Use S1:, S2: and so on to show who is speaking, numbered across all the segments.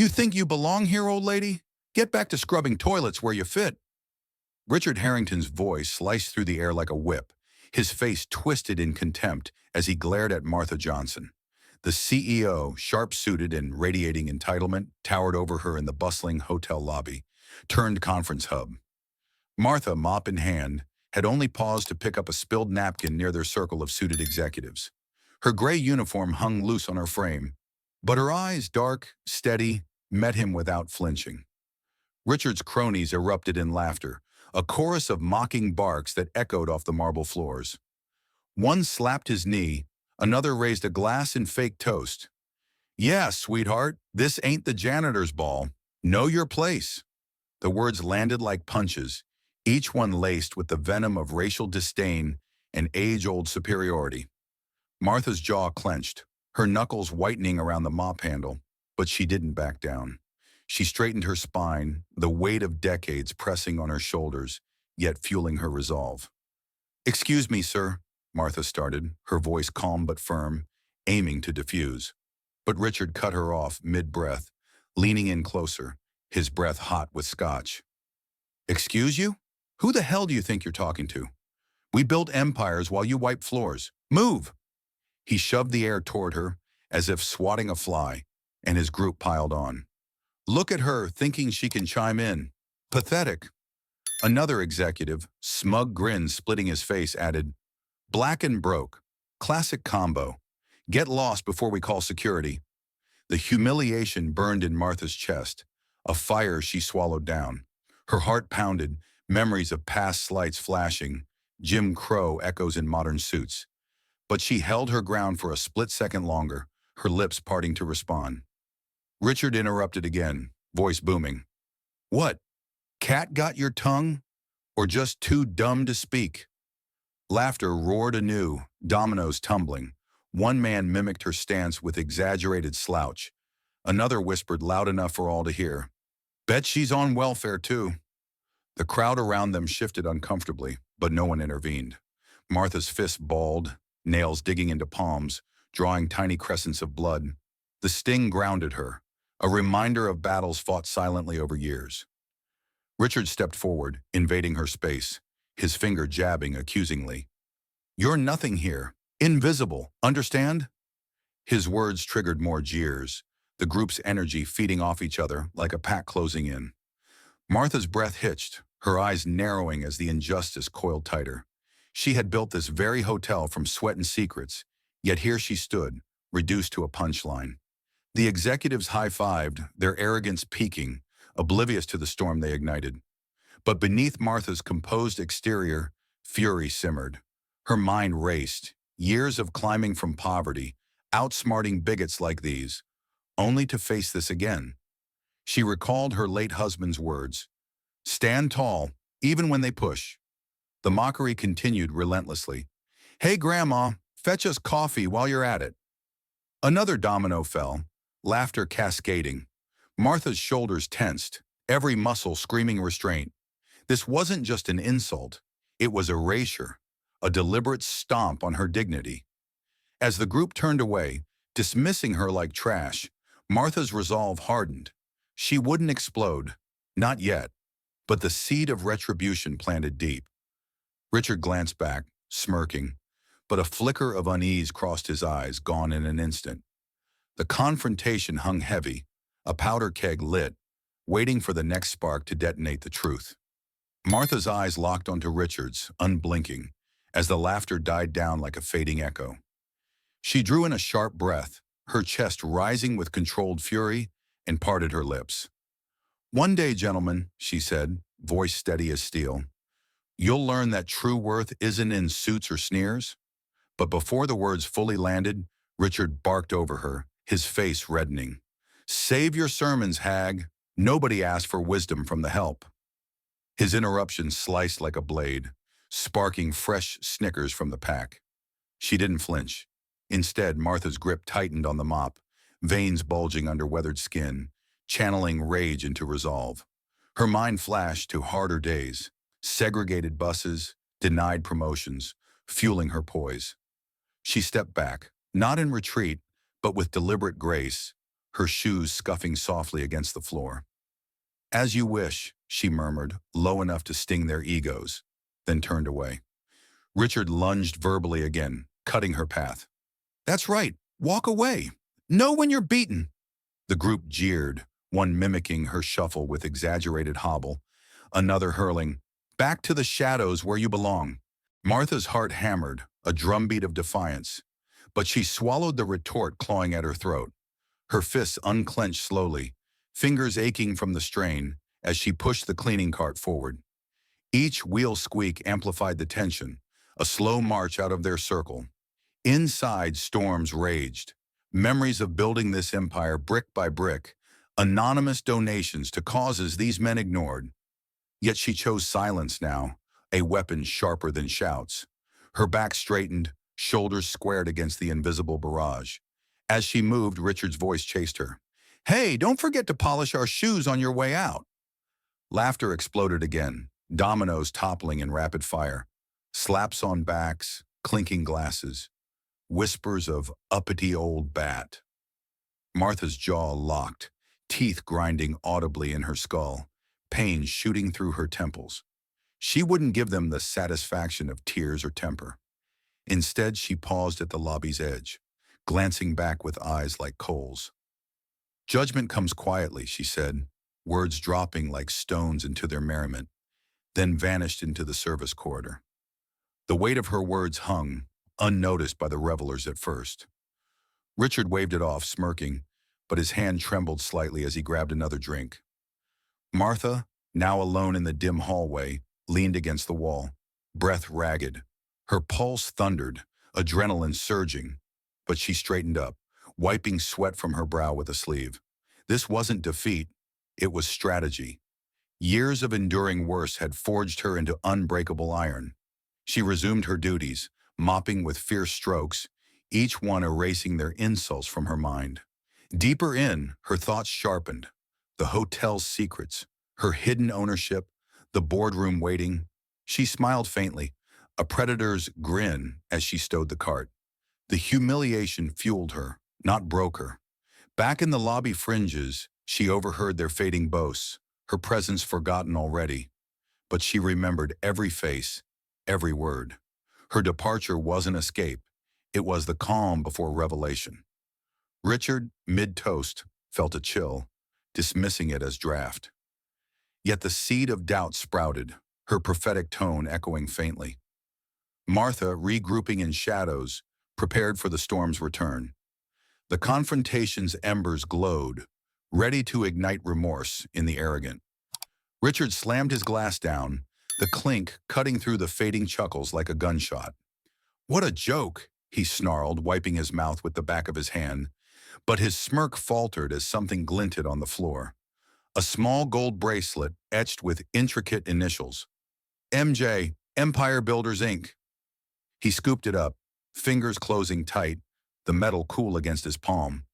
S1: You think you belong here, old lady? Get back to scrubbing toilets where you fit. Richard Harrington's voice sliced through the air like a whip, his face twisted in contempt as he glared at Martha Johnson. The CEO, sharp-suited and radiating entitlement, towered over her in the bustling hotel lobby, turned conference hub. Martha, mop in hand, had only paused to pick up a spilled napkin near their circle of suited executives. Her gray uniform hung loose on her frame, but her eyes, dark, steady, met him without flinching. Richard's cronies erupted in laughter, a chorus of mocking barks that echoed off the marble floors. One slapped his knee, another raised a glass in fake toast. "Yeah, sweetheart, this ain't the janitor's ball. Know your place." The words landed like punches, each one laced with the venom of racial disdain and age-old superiority. Martha's jaw clenched, her knuckles whitening around the mop handle, but she didn't back down. She straightened her spine, the weight of decades pressing on her shoulders, yet fueling her resolve. "Excuse me, sir," Martha started, her voice calm but firm, aiming to diffuse. But Richard cut her off mid-breath, leaning in closer, his breath hot with scotch. "Excuse you? Who the hell do you think you're talking to? We built empires while you wiped floors. Move!" He shoved the air toward her, as if swatting a fly, and his group piled on. "Look at her, thinking she can chime in. Pathetic." Another executive, smug grin splitting his face, added, "Black and broke. Classic combo. Get lost before we call security." The humiliation burned in Martha's chest, a fire she swallowed down. Her heart pounded, memories of past slights flashing, Jim Crow echoes in modern suits. But she held her ground for a split second longer, her lips parting to respond. Richard interrupted again, voice booming. "What? Cat got your tongue? Or just too dumb to speak?" Laughter roared anew, dominoes tumbling. One man mimicked her stance with exaggerated slouch. Another whispered loud enough for all to hear, "Bet she's on welfare too." The crowd around them shifted uncomfortably, but no one intervened. Martha's fists balled, nails digging into palms, drawing tiny crescents of blood. The sting grounded her, a reminder of battles fought silently over years. Richard stepped forward, invading her space, his finger jabbing accusingly. "You're nothing here. Invisible. Understand?" His words triggered more jeers, the group's energy feeding off each other like a pack closing in. Martha's breath hitched, her eyes narrowing as the injustice coiled tighter. She had built this very hotel from sweat and secrets, yet here she stood, reduced to a punchline. The executives high-fived, their arrogance peaking, oblivious to the storm they ignited. But beneath Martha's composed exterior, fury simmered. Her mind raced, years of climbing from poverty, outsmarting bigots like these, only to face this again. She recalled her late husband's words, "Stand tall, even when they push." The mockery continued relentlessly. "Hey, Grandma, fetch us coffee while you're at it." Another domino fell, laughter cascading. Martha's shoulders tensed, every muscle screaming restraint. This wasn't just an insult. It was erasure, a deliberate stomp on her dignity. As the group turned away, dismissing her like trash, Martha's resolve hardened. She wouldn't explode, not yet, but the seed of retribution planted deep. Richard glanced back, smirking, but a flicker of unease crossed his eyes, gone in an instant. The confrontation hung heavy, a powder keg lit, waiting for the next spark to detonate the truth. Martha's eyes locked onto Richard's, unblinking, as the laughter died down like a fading echo. She drew in a sharp breath, her chest rising with controlled fury, and parted her lips. "One day, gentlemen," she said, voice steady as steel, "you'll learn that true worth isn't in suits or sneers." But before the words fully landed, Richard barked over her, his face reddening. "Save your sermons, hag. Nobody asked for wisdom from the help." His interruption sliced like a blade, sparking fresh snickers from the pack. She didn't flinch. Instead, Martha's grip tightened on the mop, veins bulging under weathered skin, channeling rage into resolve. Her mind flashed to harder days, segregated buses, denied promotions, fueling her poise. She stepped back, not in retreat, but with deliberate grace, her shoes scuffing softly against the floor. "As you wish," she murmured, low enough to sting their egos, then turned away. Richard lunged verbally again, cutting her path. "That's right. Walk away. Know when you're beaten." The group jeered, one mimicking her shuffle with exaggerated hobble, another hurling, "Back to the shadows where you belong." Martha's heart hammered, a drumbeat of defiance, but she swallowed the retort clawing at her throat. Her fists unclenched slowly, fingers aching from the strain as she pushed the cleaning cart forward. Each wheel squeak amplified the tension, a slow march out of their circle. Inside, storms raged. Memories of building this empire brick by brick, anonymous donations to causes these men ignored. Yet she chose silence now, a weapon sharper than shouts. Her back straightened, shoulders squared against the invisible barrage. As she moved, Richard's voice chased her. "Hey, don't forget to polish our shoes on your way out." Laughter exploded again, dominoes toppling in rapid fire. Slaps on backs, clinking glasses. Whispers of uppity old bat. Martha's jaw locked, teeth grinding audibly in her skull, pain shooting through her temples. She wouldn't give them the satisfaction of tears or temper. Instead, she paused at the lobby's edge, glancing back with eyes like coals. "Judgment comes quietly," she said, words dropping like stones into their merriment, then vanished into the service corridor. The weight of her words hung, unnoticed by the revelers at first. Richard waved it off, smirking, but his hand trembled slightly as he grabbed another drink. Martha, now alone in the dim hallway, leaned against the wall, breath ragged. Her pulse thundered, adrenaline surging, but she straightened up, wiping sweat from her brow with a sleeve. This wasn't defeat, it was strategy. Years of enduring worse had forged her into unbreakable iron. She resumed her duties, mopping with fierce strokes, each one erasing their insults from her mind. Deeper in, her thoughts sharpened. The hotel's secrets, her hidden ownership, the boardroom waiting. She smiled faintly, a predator's grin as she stowed the cart. The humiliation fueled her, not broke her. Back in the lobby fringes, she overheard their fading boasts, her presence forgotten already. But she remembered every face, every word. Her departure wasn't escape. It was the calm before revelation. Richard, mid-toast, felt a chill, dismissing it as draft. Yet the seed of doubt sprouted, her prophetic tone echoing faintly. Martha, regrouping in shadows, prepared for the storm's return. The confrontation's embers glowed, ready to ignite remorse in the arrogant. Richard slammed his glass down, the clink cutting through the fading chuckles like a gunshot. "What a joke," he snarled, wiping his mouth with the back of his hand, but his smirk faltered as something glinted on the floor. A small gold bracelet etched with intricate initials. "MJ, Empire Builders, Inc." He scooped it up, fingers closing tight, the metal cool against his palm.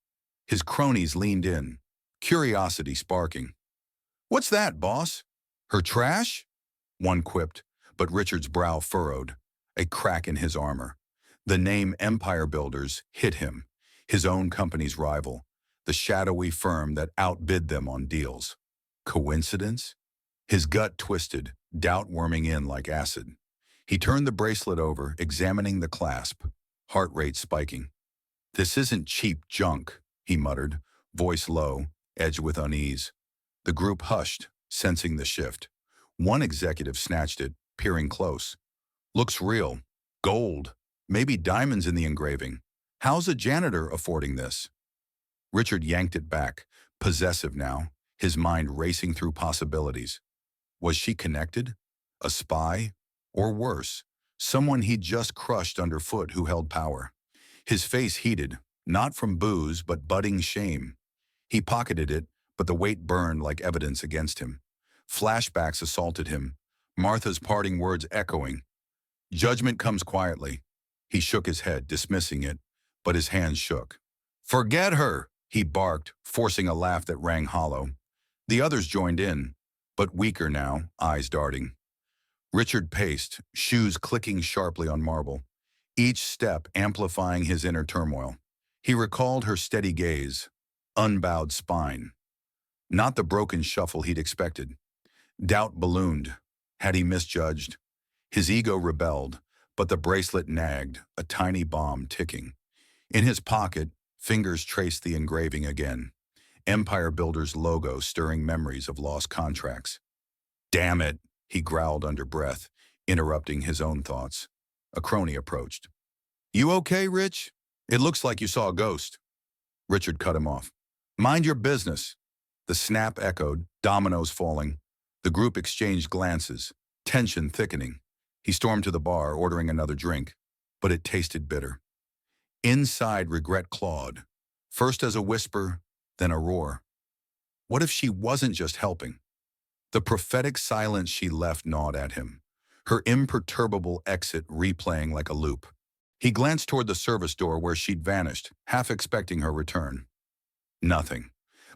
S1: His cronies leaned in, curiosity sparking. "What's that, boss? Her trash?" one quipped, but Richard's brow furrowed, a crack in his armor. The name Empire Builders hit him, his own company's rival, the shadowy firm that outbid them on deals. Coincidence? His gut twisted, doubt worming in like acid. He turned the bracelet over, examining the clasp, heart rate spiking. "This isn't cheap junk," he muttered, voice low, edged with unease. The group hushed, sensing the shift. One executive snatched it, peering close. "Looks real. Gold. Maybe diamonds in the engraving. How's a janitor affording this?" Richard yanked it back, possessive now, his mind racing through possibilities. Was she connected? A spy? Or worse, someone he'd just crushed underfoot who held power. His face heated, not from booze but budding shame. He pocketed it, but the weight burned like evidence against him. Flashbacks assaulted him, Martha's parting words echoing. "Judgment comes quietly." He shook his head, dismissing it, but his hands shook. "Forget her," he barked, forcing a laugh that rang hollow. The others joined in, but weaker now, eyes darting. Richard paced, shoes clicking sharply on marble, each step amplifying his inner turmoil. He recalled her steady gaze, unbowed spine. Not the broken shuffle he'd expected. Doubt ballooned. Had he misjudged? His ego rebelled, but the bracelet nagged, a tiny bomb ticking. In his pocket, fingers traced the engraving again. Empire Builder's logo stirring memories of lost contracts. Damn it, he growled under breath, interrupting his own thoughts. A crony approached. You okay, Rich? It looks like you saw a ghost. Richard cut him off. Mind your business. The snap echoed, dominoes falling. The group exchanged glances, tension thickening. He stormed to the bar, ordering another drink, but it tasted bitter. Inside, regret clawed, first as a whisper, then a roar. What if she wasn't just helping? The prophetic silence she left gnawed at him, her imperturbable exit replaying like a loop. He glanced toward the service door where she'd vanished, half expecting her return. Nothing.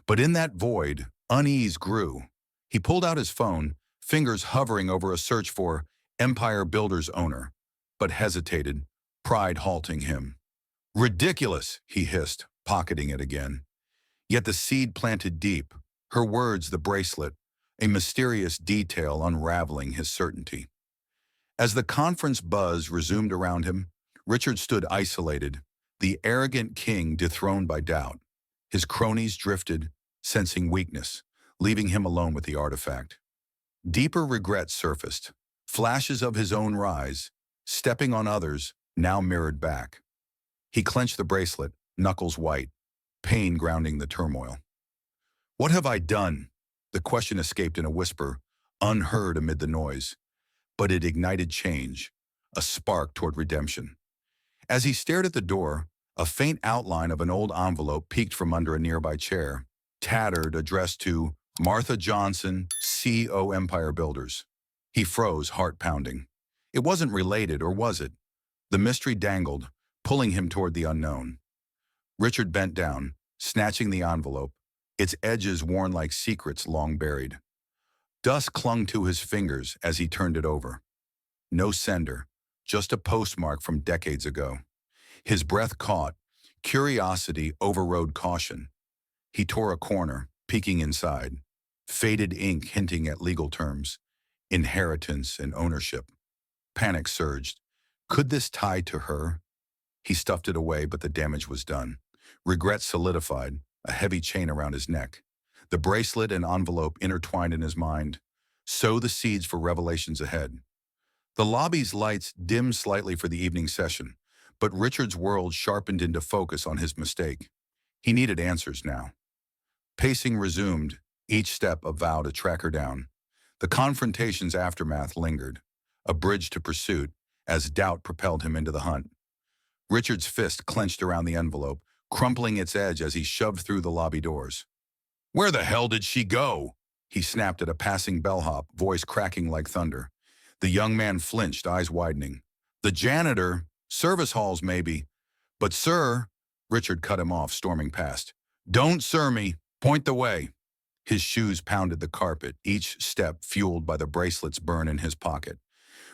S1: But in that void, unease grew. He pulled out his phone, fingers hovering over a search for Empire Builder's owner, but hesitated, pride halting him. Ridiculous, he hissed, pocketing it again. Yet the seed planted deep, her words the bracelet, a mysterious detail unraveling his certainty. As the conference buzz resumed around him, Richard stood isolated, the arrogant king dethroned by doubt. His cronies drifted, sensing weakness, leaving him alone with the artifact. Deeper regret surfaced, flashes of his own rise, stepping on others, now mirrored back. He clenched the bracelet, knuckles white, pain grounding the turmoil. What have I done? The question escaped in a whisper, unheard amid the noise. But it ignited change, a spark toward redemption. As he stared at the door, a faint outline of an old envelope peeked from under a nearby chair, tattered, addressed to Martha Johnson, C.O. Empire Builders. He froze, heart pounding. It wasn't related, or was it? The mystery dangled, pulling him toward the unknown. Richard bent down, snatching the envelope, its edges worn like secrets long buried. Dust clung to his fingers as he turned it over. No sender, just a postmark from decades ago. His breath caught. Curiosity overrode caution. He tore a corner, peeking inside. Faded ink hinting at legal terms. Inheritance and ownership. Panic surged. Could this tie to her? He stuffed it away, but the damage was done. Regret solidified, a heavy chain around his neck. The bracelet and envelope intertwined in his mind. Sow the seeds for revelations ahead. The lobby's lights dimmed slightly for the evening session, but Richard's world sharpened into focus on his mistake. He needed answers now. Pacing resumed, each step a vow to track her down. The confrontation's aftermath lingered, a bridge to pursuit, as doubt propelled him into the hunt. Richard's fist clenched around the envelope, crumpling its edge as he shoved through the lobby doors. Where the hell did she go? He snapped at a passing bellhop, voice cracking like thunder. The young man flinched, eyes widening. The janitor, service halls maybe. But sir, Richard cut him off, storming past. Don't sir me, point the way. His shoes pounded the carpet, each step fueled by the bracelet's burn in his pocket.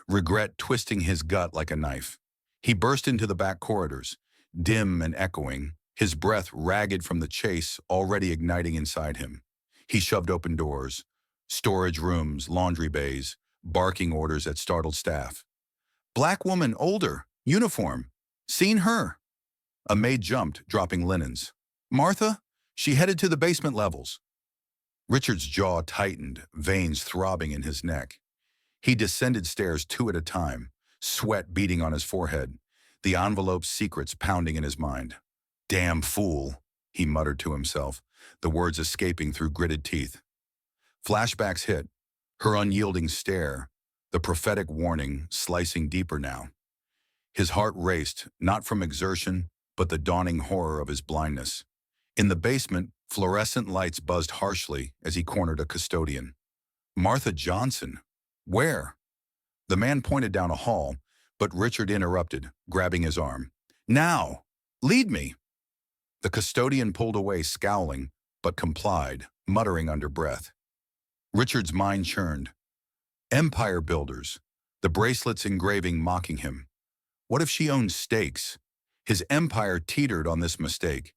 S1: Regret twisting his gut like a knife. He burst into the back corridors, dim and echoing, his breath ragged from the chase already igniting inside him. He shoved open doors, storage rooms, laundry bays, barking orders at startled staff. Black woman, older, uniform. Seen her. A maid jumped, dropping linens. Martha? She headed to the basement levels. Richard's jaw tightened, veins throbbing in his neck. He descended stairs 2 at a time, sweat beading on his forehead, the envelope's secrets pounding in his mind. Damn fool, he muttered to himself, the words escaping through gritted teeth. Flashbacks hit, her unyielding stare, the prophetic warning slicing deeper now. His heart raced, not from exertion, but the dawning horror of his blindness. In the basement, fluorescent lights buzzed harshly as he cornered a custodian. Martha Johnson? Where? The man pointed down a hall, but Richard interrupted, grabbing his arm. Now! Lead me! The custodian pulled away, scowling, but complied, muttering under breath. Richard's mind churned. Empire Builders, the bracelet's engraving mocking him. What if she owned stakes? His empire teetered on this mistake.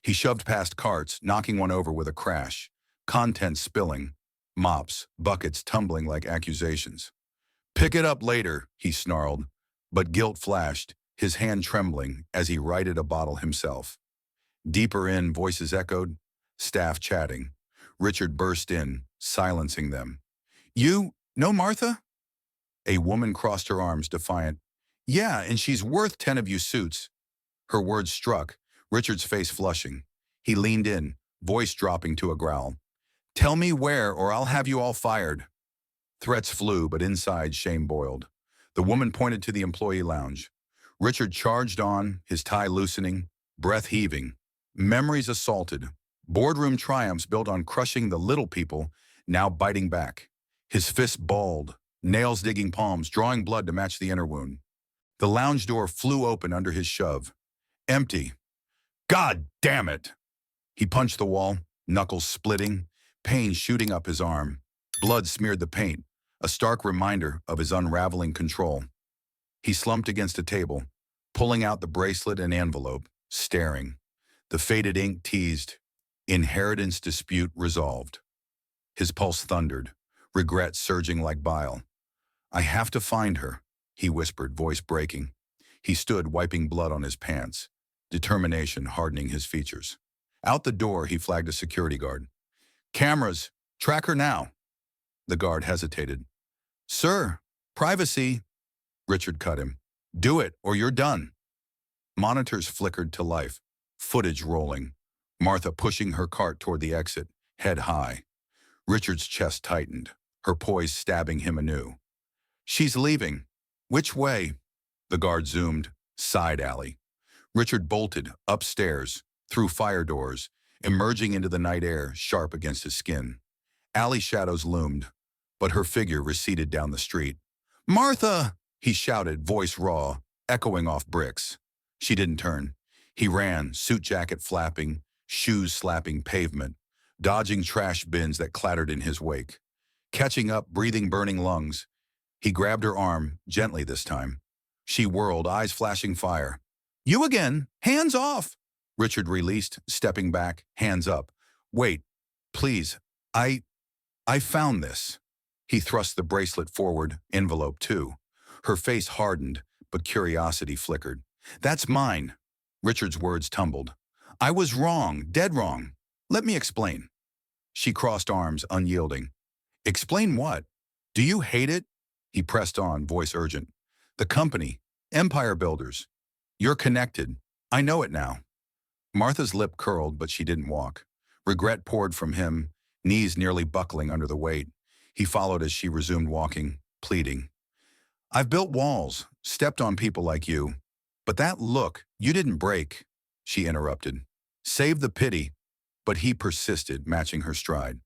S1: He shoved past carts, knocking one over with a crash, contents spilling, mops, buckets tumbling like accusations. "Pick it up later," he snarled, but guilt flashed, his hand trembling as he righted a bottle himself. Deeper in, voices echoed, staff chatting. Richard burst in, silencing them. "You know Martha?" A woman crossed her arms, defiant. "Yeah, and she's worth 10 of you suits." Her words struck, Richard's face flushing. He leaned in, voice dropping to a growl. "Tell me where, or I'll have you all fired." Threats flew, but inside shame boiled. The woman pointed to the employee lounge. Richard charged on, his tie loosening, breath heaving. Memories assaulted. Boardroom triumphs built on crushing the little people, now biting back. His fists balled, nails digging palms, drawing blood to match the inner wound. The lounge door flew open under his shove. Empty. "God damn it!" He punched the wall, knuckles splitting, pain shooting up his arm. Blood smeared the paint, a stark reminder of his unraveling control. He slumped against a table, pulling out the bracelet and envelope, staring. The faded ink teased, "Inheritance dispute resolved." His pulse thundered, regret surging like bile. "I have to find her," he whispered, voice breaking. He stood, wiping blood on his pants, determination hardening his features. Out the door, he flagged a security guard. "Cameras, track her now." The guard hesitated. "Sir, privacy." Richard cut him. "Do it, or you're done." Monitors flickered to life, footage rolling. Martha pushing her cart toward the exit, head high. Richard's chest tightened, her poise stabbing him anew. "She's leaving. Which way?" The guard zoomed. Side alley. Richard bolted, upstairs, through fire doors, emerging into the night air, sharp against his skin. Alley shadows loomed, but her figure receded down the street. "Martha!" he shouted, voice raw, echoing off bricks. She didn't turn. He ran, suit jacket flapping, shoes slapping pavement, dodging trash bins that clattered in his wake. Catching up, breathing burning lungs, he grabbed her arm, gently this time. She whirled, eyes flashing fire. "You again! Hands off!" Richard released, stepping back, hands up. "Wait, please, I found this." He thrust the bracelet forward, envelope too. Her face hardened, but curiosity flickered. "That's mine." Richard's words tumbled. "I was wrong, dead wrong. Let me explain." She crossed arms, unyielding. "Explain what? Do you hate it?" He pressed on, voice urgent. "The company, Empire Builders. You're connected. I know it now." Martha's lip curled, but she didn't walk. Regret poured from him, knees nearly buckling under the weight. He followed as she resumed walking, pleading. "I've built walls, stepped on people like you. But that look, you didn't break," she interrupted. "Save the pity." But he persisted, matching her stride.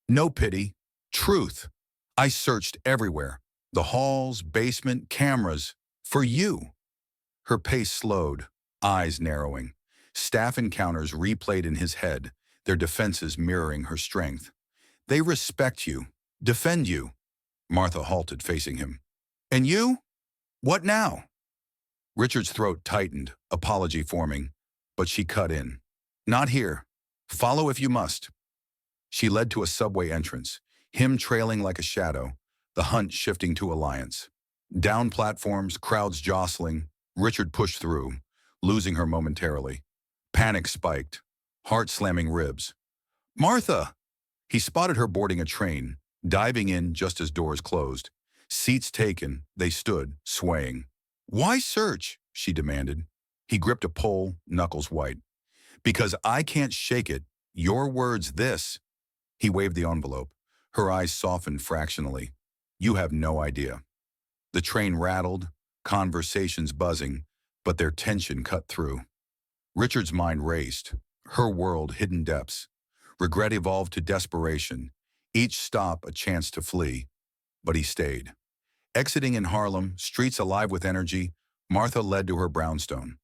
S1: "No pity. Truth. I searched everywhere. The halls, basement, cameras. For you." Her pace slowed, eyes narrowing. Staff encounters replayed in his head, their defenses mirroring her strength. "They respect you. Defend you." Martha halted, facing him. "And you? What now?" Richard's throat tightened, apology forming, but she cut in. "Not here. Follow if you must." She led to a subway entrance, him trailing like a shadow, the hunt shifting to alliance. Down platforms, crowds jostling, Richard pushed through, losing her momentarily. Panic spiked, heart slamming ribs. "Martha!" He spotted her boarding a train, diving in just as doors closed. Seats taken, they stood, swaying. "Why search?" she demanded. He gripped a pole, knuckles white. "Because I can't shake it. Your words, this." He waved the envelope. Her eyes softened fractionally. "You have no idea." The train rattled, conversations buzzing, but their tension cut through. Richard's mind raced, her world hidden depths. Regret evolved to desperation, each stop a chance to flee. But he stayed. Exiting in Harlem, streets alive with energy, Martha led to her brownstone.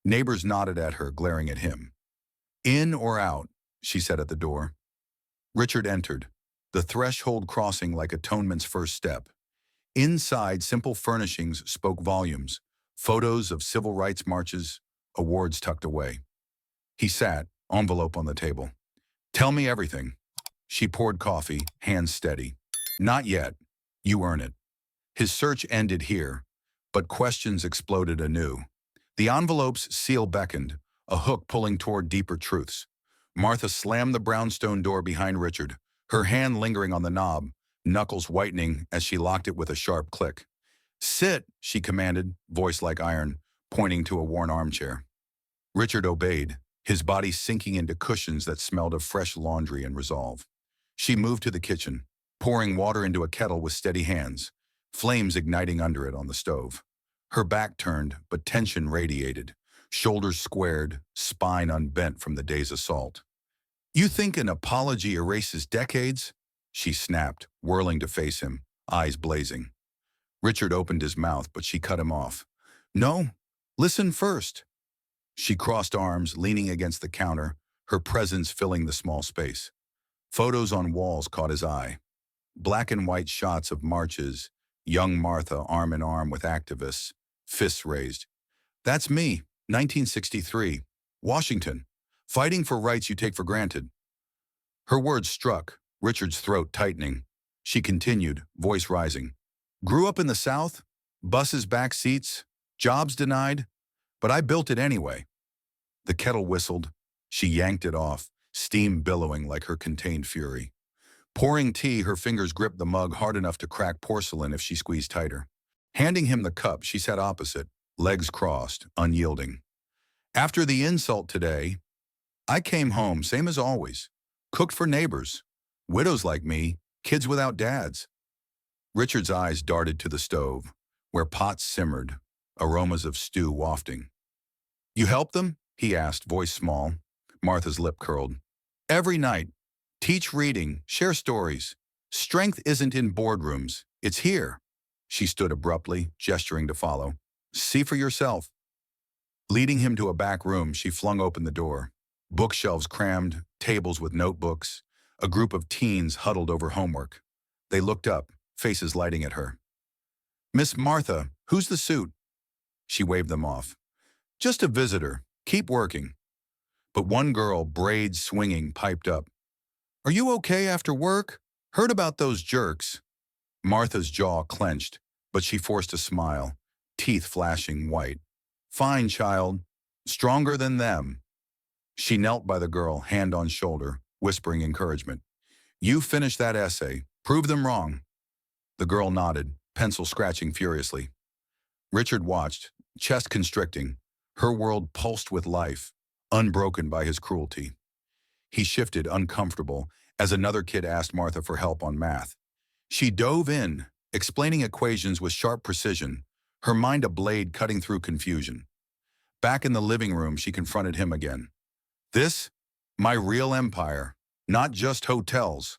S1: Neighbors nodded at her, glaring at him. "In or out?" she said at the door. Richard entered, the threshold crossing like atonement's first step. Inside, simple furnishings spoke volumes, photos of civil rights marches, awards tucked away. He sat, envelope on the table. Tell me everything. She poured coffee, hands steady. Not yet. You earn it. His search ended here, but questions exploded anew. The envelope's seal beckoned, a hook pulling toward deeper truths. Martha slammed the brownstone door behind Richard, her hand lingering on the knob, knuckles whitening as she locked it with a sharp click. Sit, she commanded, voice like iron, pointing to a worn armchair. Richard obeyed, his body sinking into cushions that smelled of fresh laundry and resolve. She moved to the kitchen, pouring water into a kettle with steady hands, flames igniting under it on the stove. Her back turned, but tension radiated, shoulders squared, spine unbent from the day's assault. You think an apology erases decades? She snapped, whirling to face him, eyes blazing. Richard opened his mouth, but she cut him off. No, listen first. She crossed arms, leaning against the counter, her presence filling the small space. Photos on walls caught his eye. Black and white shots of marches, young Martha arm in arm with activists, fists raised. That's me, 1963, Washington, fighting for rights you take for granted. Her words struck, Richard's throat tightening. She continued, voice rising. Grew up in the South, buses back seats, jobs denied, but I built it anyway. The kettle whistled. She yanked it off, steam billowing like her contained fury. Pouring tea, her fingers gripped the mug hard enough to crack porcelain if she squeezed tighter. Handing him the cup, she sat opposite, legs crossed, unyielding. After the insult today, I came home, same as always, cooked for neighbors, widows like me, kids without dads. Richard's eyes darted to the stove, where pots simmered, aromas of stew wafting. You help them? He asked, voice small. Martha's lip curled. Every night. Teach reading, share stories. Strength isn't in boardrooms, it's here. She stood abruptly, gesturing to follow. See for yourself. Leading him to a back room, she flung open the door. Bookshelves crammed, tables with notebooks, a group of teens huddled over homework. They looked up, faces lighting at her. Miss Martha, who's the suit? She waved them off. Just a visitor. Keep working. But one girl, braids swinging, piped up. Are you okay after work? Heard about those jerks. Martha's jaw clenched, but she forced a smile, teeth flashing white. Fine, child. Stronger than them. She knelt by the girl, hand on shoulder, whispering encouragement. You finish that essay. Prove them wrong. The girl nodded, pencil scratching furiously. Richard watched, chest constricting. Her world pulsed with life, unbroken by his cruelty. He shifted, uncomfortable, as another kid asked Martha for help on math. She dove in, explaining equations with sharp precision, her mind a blade cutting through confusion. Back in the living room, she confronted him again. This? My real empire, not just hotels.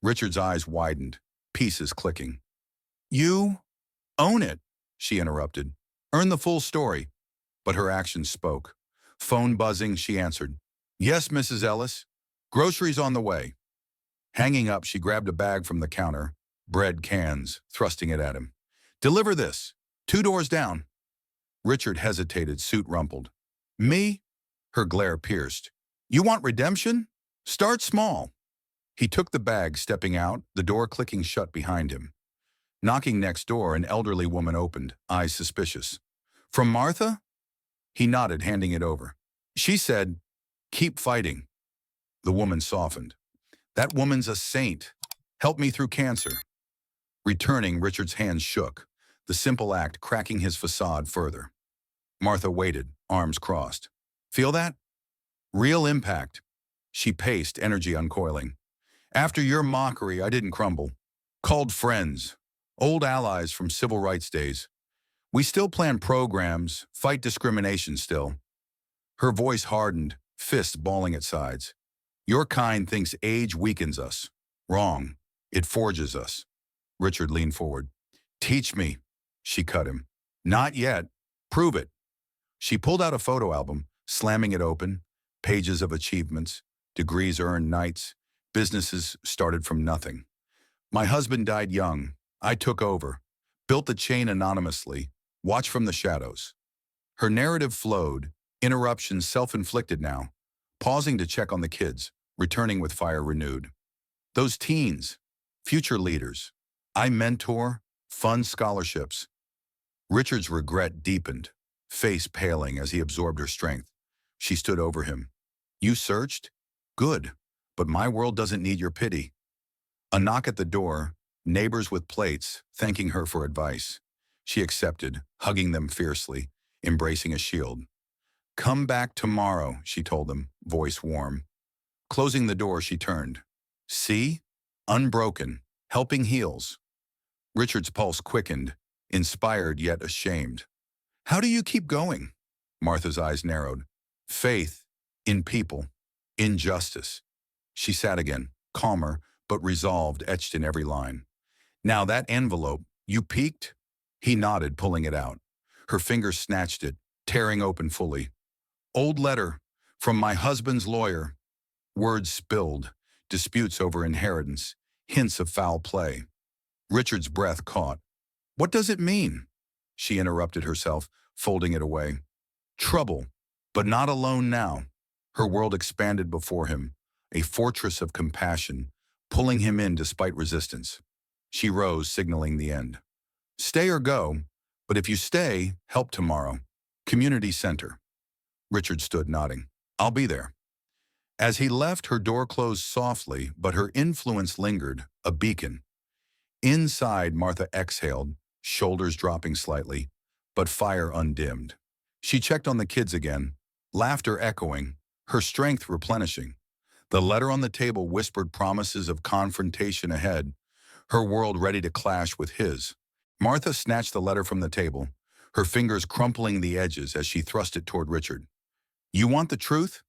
S1: Richard's eyes widened, pieces clicking. You own it, she interrupted. Earn the full story. But her actions spoke. Phone buzzing, she answered. Yes, Mrs. Ellis. Groceries on the way. Hanging up, she grabbed a bag from the counter, bread cans, thrusting it at him. Deliver this. 2 doors down. Richard hesitated, suit rumpled. Me? Her glare pierced. You want redemption? Start small. He took the bag, stepping out, the door clicking shut behind him. Knocking next door, an elderly woman opened, eyes suspicious. From Martha? He nodded, handing it over. She said, keep fighting. The woman softened. That woman's a saint. Help me through cancer. Returning, Richard's hands shook, the simple act cracking his facade further. Martha waited, arms crossed. Feel that? Real impact. She paced, energy uncoiling. After your mockery, I didn't crumble. Called friends, old allies from civil rights days. We still plan programs, fight discrimination still. Her voice hardened, fists balling at sides. Your kind thinks age weakens us. Wrong. It forges us. Richard leaned forward. Teach me. She cut him. Not yet. Prove it. She pulled out a photo album, slamming it open. Pages of achievements, degrees earned nights, businesses started from nothing. My husband died young. I took over. Built the chain anonymously. Watch from the shadows. Her narrative flowed, interruptions self-inflicted now. pausing to check on the kids, returning with fire renewed. Those teens, future leaders. I mentor, fund scholarships. Richard's regret deepened, face paling as he absorbed her strength. She stood over him. You searched? Good, but my world doesn't need your pity. A knock at the door, neighbors with plates, thanking her for advice. She accepted, hugging them fiercely, embracing a shield. Come back tomorrow, she told them, voice warm. Closing the door, she turned. See? Unbroken, helping heals. Richard's pulse quickened, inspired yet ashamed. How do you keep going? Martha's eyes narrowed. Faith, in people, in justice. She sat again, calmer, but resolved etched in every line. Now that envelope, you peeked? He nodded, pulling it out. Her fingers snatched it, tearing open fully. Old letter, from my husband's lawyer. Words spilled, disputes over inheritance, hints of foul play. Richard's breath caught. What does it mean? She interrupted herself, folding it away. Trouble, but not alone now. Her world expanded before him, a fortress of compassion, pulling him in despite resistance. She rose, signaling the end. Stay or go, but if you stay, help tomorrow. Community center. Richard stood, nodding. I'll be there. As he left, her door closed softly, but her influence lingered, a beacon. Inside, Martha exhaled, shoulders dropping slightly, but fire undimmed. She checked on the kids again, laughter echoing, her strength replenishing. The letter on the table whispered promises of confrontation ahead, her world ready to clash with his. Martha snatched the letter from the table, her fingers crumpling the edges as she thrust it toward Richard. You want the truth?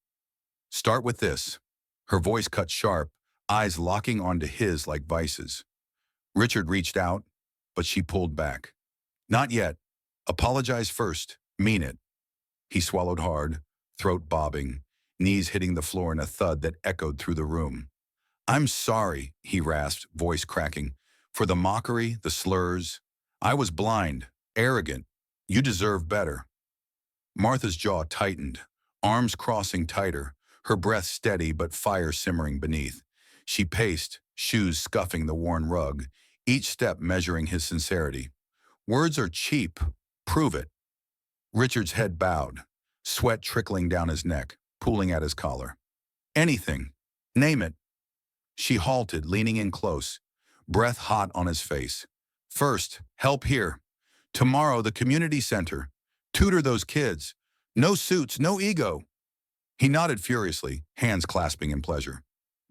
S1: Start with this. Her voice cut sharp, eyes locking onto his like vices. Richard reached out, but she pulled back. Not yet. Apologize first. Mean it. He swallowed hard, throat bobbing, knees hitting the floor in a thud that echoed through the room. I'm sorry, he rasped, voice cracking, for the mockery, the slurs. I was blind, arrogant. You deserve better. Martha's jaw tightened, arms crossing tighter, her breath steady but fire simmering beneath. She paced, shoes scuffing the worn rug, each step measuring his sincerity. Words are cheap. Prove it. Richard's head bowed, sweat trickling down his neck, pooling at his collar. Anything. Name it. She halted, leaning in close, breath hot on his face. First, help here. Tomorrow, the community center. Tutor those kids. No suits, no ego. He nodded furiously, hands clasping in pleasure.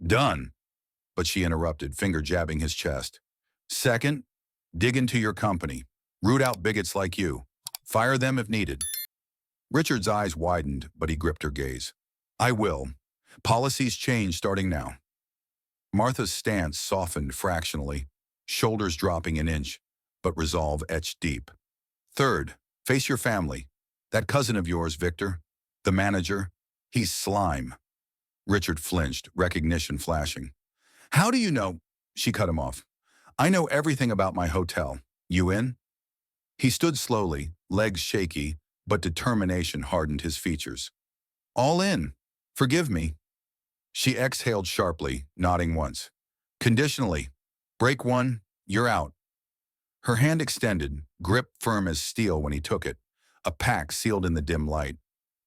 S1: Done. But she interrupted, finger jabbing his chest. Second, dig into your company. Root out bigots like you. Fire them if needed. Richard's eyes widened, but he gripped her gaze. I will. Policies change starting now. Martha's stance softened fractionally, shoulders dropping an inch, but resolve etched deep. Third, face your family. That cousin of yours, Victor, the manager, he's slime. Richard flinched, recognition flashing. How do you know? She cut him off. I know everything about my hotel. You in? He stood slowly, legs shaky, but determination hardened his features. All in. Forgive me. She exhaled sharply, nodding once. Conditionally. Break one, you're out. Her hand extended, grip firm as steel when he took it, a pact sealed in the dim light.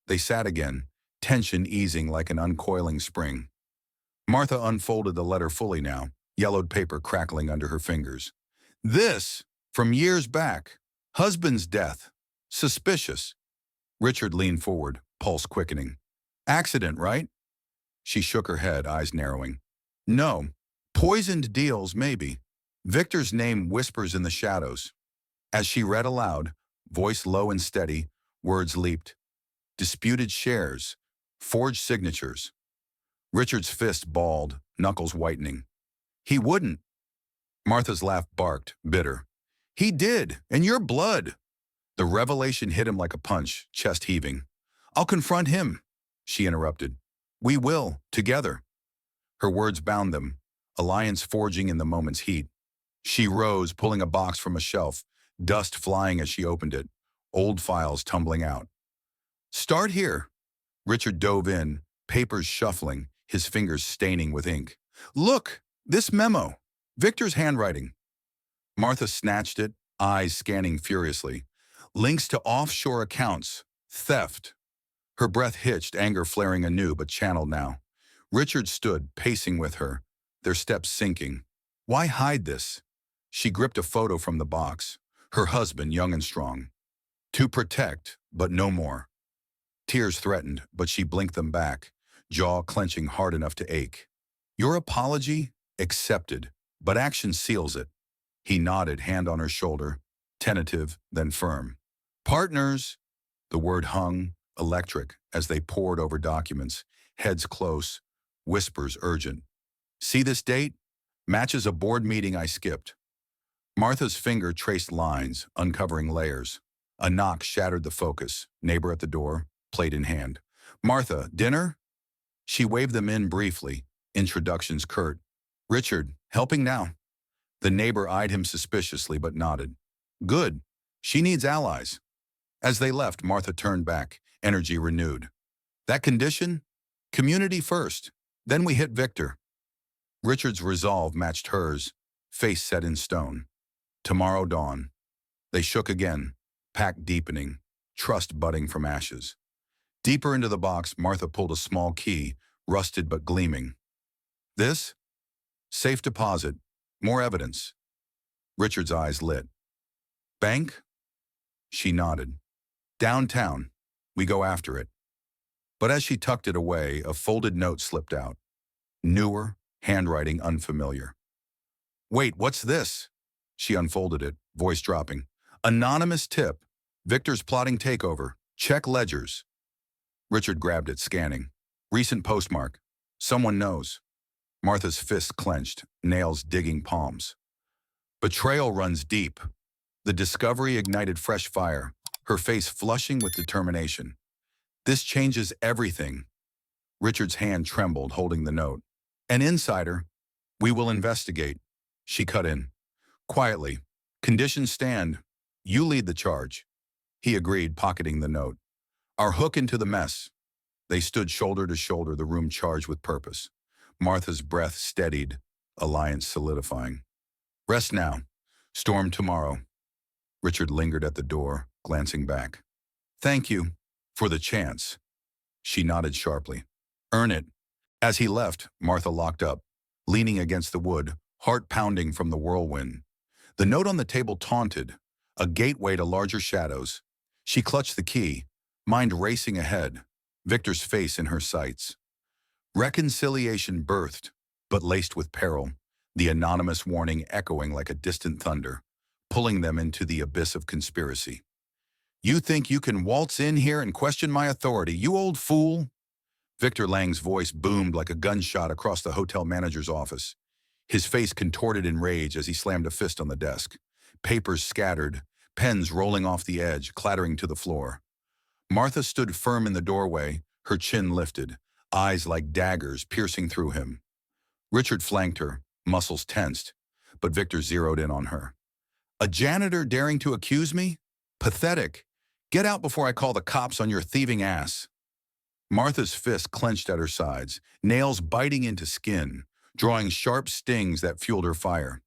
S1: They sat again, tension easing like an uncoiling spring. Martha unfolded the letter fully now, yellowed paper crackling under her fingers. This, from years back. Husband's death. Suspicious. Richard leaned forward, pulse quickening. Accident, right? She shook her head, eyes narrowing. No. Poisoned deals, maybe. Victor's name whispers in the shadows. As she read aloud, voice low and steady, words leaped. Disputed shares. Forged signatures. Richard's fist balled, knuckles whitening. He wouldn't. Martha's laugh barked, bitter. He did, and your blood. The revelation hit him like a punch, chest heaving. I'll confront him, she interrupted. We will, together. Her words bound them, alliance forging in the moment's heat. She rose, pulling a box from a shelf, dust flying as she opened it, old files tumbling out. Start here. Richard dove in, papers shuffling, his fingers staining with ink. Look, this memo. Victor's handwriting. Martha snatched it, eyes scanning furiously. Links to offshore accounts. Theft. Her breath hitched, anger flaring anew, but channeled now. Richard stood, pacing with her, their steps sinking. Why hide this? She gripped a photo from the box. Her husband, young and strong. To protect, but no more. Tears threatened, but she blinked them back, jaw clenching hard enough to ache. Your apology? Accepted, but action seals it. He nodded, hand on her shoulder, tentative, then firm. Partners! The word hung, electric, as they pored over documents, heads close, whispers urgent. See this date? Matches a board meeting I skipped. Martha's finger traced lines, uncovering layers. A knock shattered the focus, neighbor at the door, plate in hand. Martha, dinner? She waved them in briefly, introductions curt. Richard, helping now. The neighbor eyed him suspiciously but nodded. Good. She needs allies. As they left, Martha turned back, energy renewed. That condition? Community first. Then we hit Victor. Richard's resolve matched hers, face set in stone. Tomorrow dawn. They shook again, pact deepening, trust budding from ashes. Deeper into the box, Martha pulled a small key, rusted but gleaming. This? Safe deposit. More evidence. Richard's eyes lit. Bank? She nodded. Downtown. We go after it. But as she tucked it away, a folded note slipped out. Newer, handwriting unfamiliar. Wait, what's this? She unfolded it, voice dropping. Anonymous tip. Victor's plotting takeover. Check ledgers. Richard grabbed it, scanning. Recent postmark. Someone knows. Martha's fists clenched, nails digging palms. Betrayal runs deep. The discovery ignited fresh fire, her face flushing with determination. This changes everything. Richard's hand trembled, holding the note. An insider. We will investigate. She cut in. Quietly. Conditions stand. You lead the charge. He agreed, pocketing the note. Our hook into the mess. They stood shoulder to shoulder, the room charged with purpose. Martha's breath steadied, alliance solidifying. Rest now. Storm tomorrow. Richard lingered at the door, glancing back. Thank you for the chance. She nodded sharply. Earn it. As he left, Martha locked up, leaning against the wood, heart pounding from the whirlwind. The note on the table taunted, a gateway to larger shadows. She clutched the key, mind racing ahead, Victor's face in her sights. Reconciliation birthed, but laced with peril, the anonymous warning echoing like a distant thunder, pulling them into the abyss of conspiracy. You think you can waltz in here and question my authority, you old fool? Victor Lang's voice boomed like a gunshot across the hotel manager's office. His face contorted in rage as he slammed a fist on the desk. Papers scattered, pens rolling off the edge, clattering to the floor. Martha stood firm in the doorway, her chin lifted, eyes like daggers piercing through him. Richard flanked her, muscles tensed, but Victor zeroed in on her. A janitor daring to accuse me? Pathetic. Get out before I call the cops on your thieving ass. Martha's fist clenched at her sides, nails biting into skin, drawing sharp stings that fueled her fire.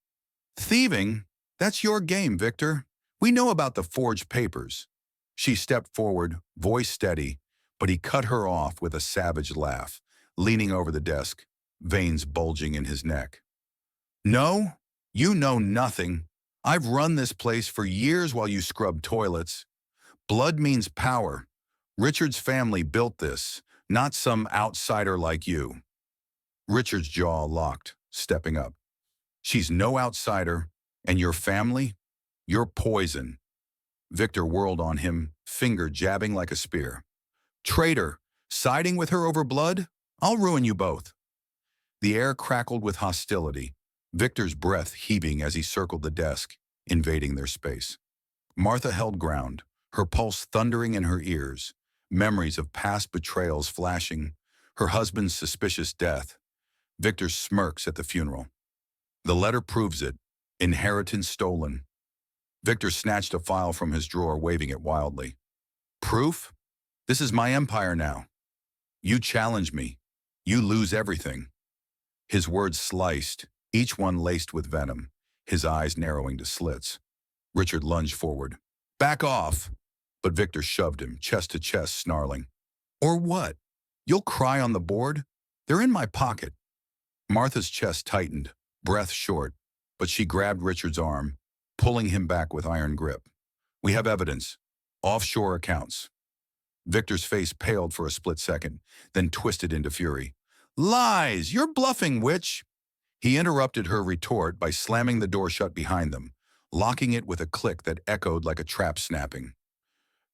S1: Thieving? That's your game, Victor. We know about the forged papers. She stepped forward, voice steady, but he cut her off with a savage laugh, leaning over the desk, veins bulging in his neck. No, you know nothing. I've run this place for years while you scrub toilets. Blood means power. Richard's family built this, not some outsider like you. Richard's jaw locked, stepping up. She's no outsider, and your family? You're poison. Victor whirled on him, finger jabbing like a spear. Traitor, siding with her over blood? I'll ruin you both. The air crackled with hostility, Victor's breath heaving as he circled the desk, invading their space. Martha held ground, her pulse thundering in her ears, memories of past betrayals flashing, her husband's suspicious death, Victor's smirks at the funeral. The letter proves it, inheritance stolen. Victor snatched a file from his drawer, waving it wildly. Proof? This is my empire now. You challenge me. You lose everything. His words sliced, each one laced with venom, his eyes narrowing to slits. Richard lunged forward. Back off! But Victor shoved him, chest to chest, snarling. Or what? You'll cry on the board? They're in my pocket. Martha's chest tightened, breath short, but she grabbed Richard's arm, pulling him back with iron grip. We have evidence. Offshore accounts. Victor's face paled for a split second, then twisted into fury. Lies! You're bluffing, witch! He interrupted her retort by slamming the door shut behind them, locking it with a click that echoed like a trap snapping.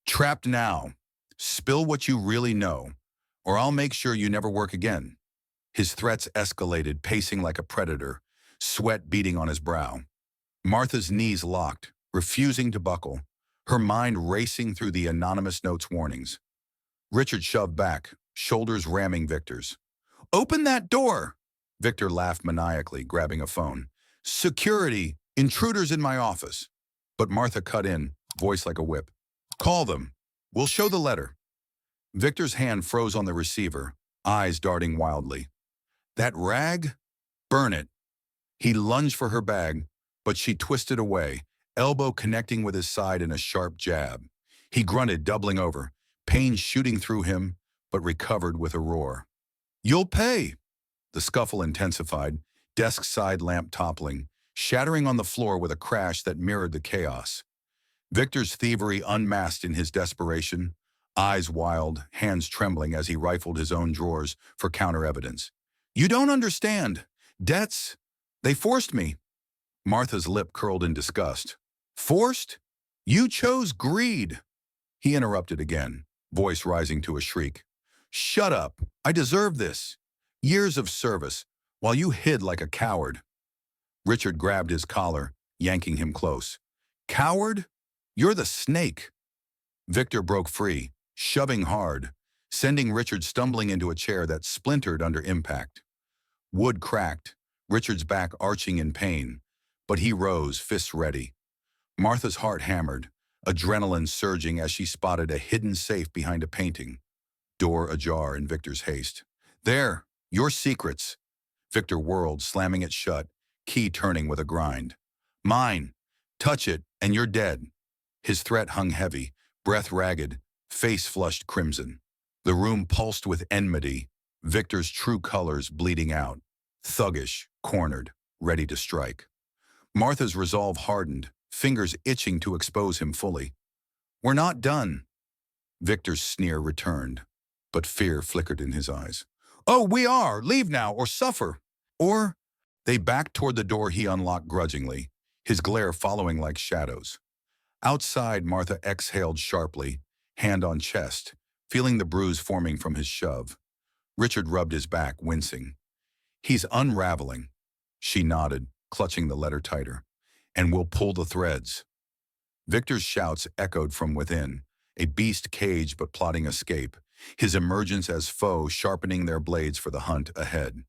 S1: Trapped now. Spill what you really know, or I'll make sure you never work again. His threats escalated, pacing like a predator, sweat beading on his brow. Martha's knees locked, refusing to buckle, her mind racing through the anonymous note's warnings. Richard shoved back, shoulders ramming Victor's. Open that door! Victor laughed maniacally, grabbing a phone. Security! Intruders in my office. But Martha cut in, voice like a whip. Call them. We'll show the letter. Victor's hand froze on the receiver, eyes darting wildly. That rag? Burn it. He lunged for her bag, but she twisted away, elbow connecting with his side in a sharp jab. He grunted, doubling over, pain shooting through him, but recovered with a roar. You'll pay! The scuffle intensified, desk side lamp toppling, shattering on the floor with a crash that mirrored the chaos. Victor's thievery unmasked in his desperation, eyes wild, hands trembling as he rifled his own drawers for counter-evidence. You don't understand. Debts. They forced me. Martha's lip curled in disgust. Forced? You chose greed. He interrupted again, voice rising to a shriek. Shut up. I deserve this. Years of service, while you hid like a coward. Richard grabbed his collar, yanking him close. Coward? You're the snake. Victor broke free, shoving hard, sending Richard stumbling into a chair that splintered under impact. Wood cracked, Richard's back arching in pain, but he rose, fists ready. Martha's heart hammered, adrenaline surging as she spotted a hidden safe behind a painting. Door ajar in Victor's haste. There, your secrets. Victor whirled, slamming it shut, key turning with a grind. Mine. Touch it, and you're dead. His threat hung heavy, breath ragged, face flushed crimson. The room pulsed with enmity, Victor's true colors bleeding out. Thuggish, cornered, ready to strike. Martha's resolve hardened, fingers itching to expose him fully. We're not done. Victor's sneer returned, but fear flickered in his eyes. Oh, we are! Leave now, or suffer! Or... They backed toward the door he unlocked grudgingly, his glare following like shadows. Outside, Martha exhaled sharply, hand on chest, feeling the bruise forming from his shove. Richard rubbed his back, wincing. He's unraveling. She nodded, clutching the letter tighter. And we'll pull the threads. Victor's shouts echoed from within, a beast caged but plotting escape, his emergence as foe sharpening their blades for the hunt ahead.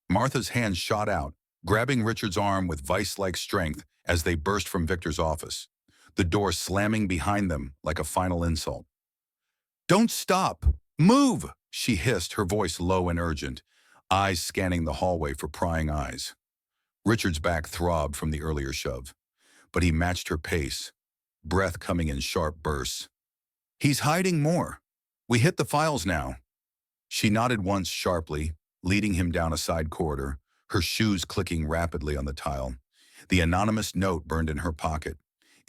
S1: Martha's hand shot out, grabbing Richard's arm with vice-like strength as they burst from Victor's office, the door slamming behind them like a final insult. Don't stop! Move! She hissed, her voice low and urgent, eyes scanning the hallway for prying eyes. Richard's back throbbed from the earlier shove, but he matched her pace, breath coming in sharp bursts. He's hiding more. We hit the files now. She nodded once sharply, leading him down a side corridor, her shoes clicking rapidly on the tile. The anonymous note burned in her pocket,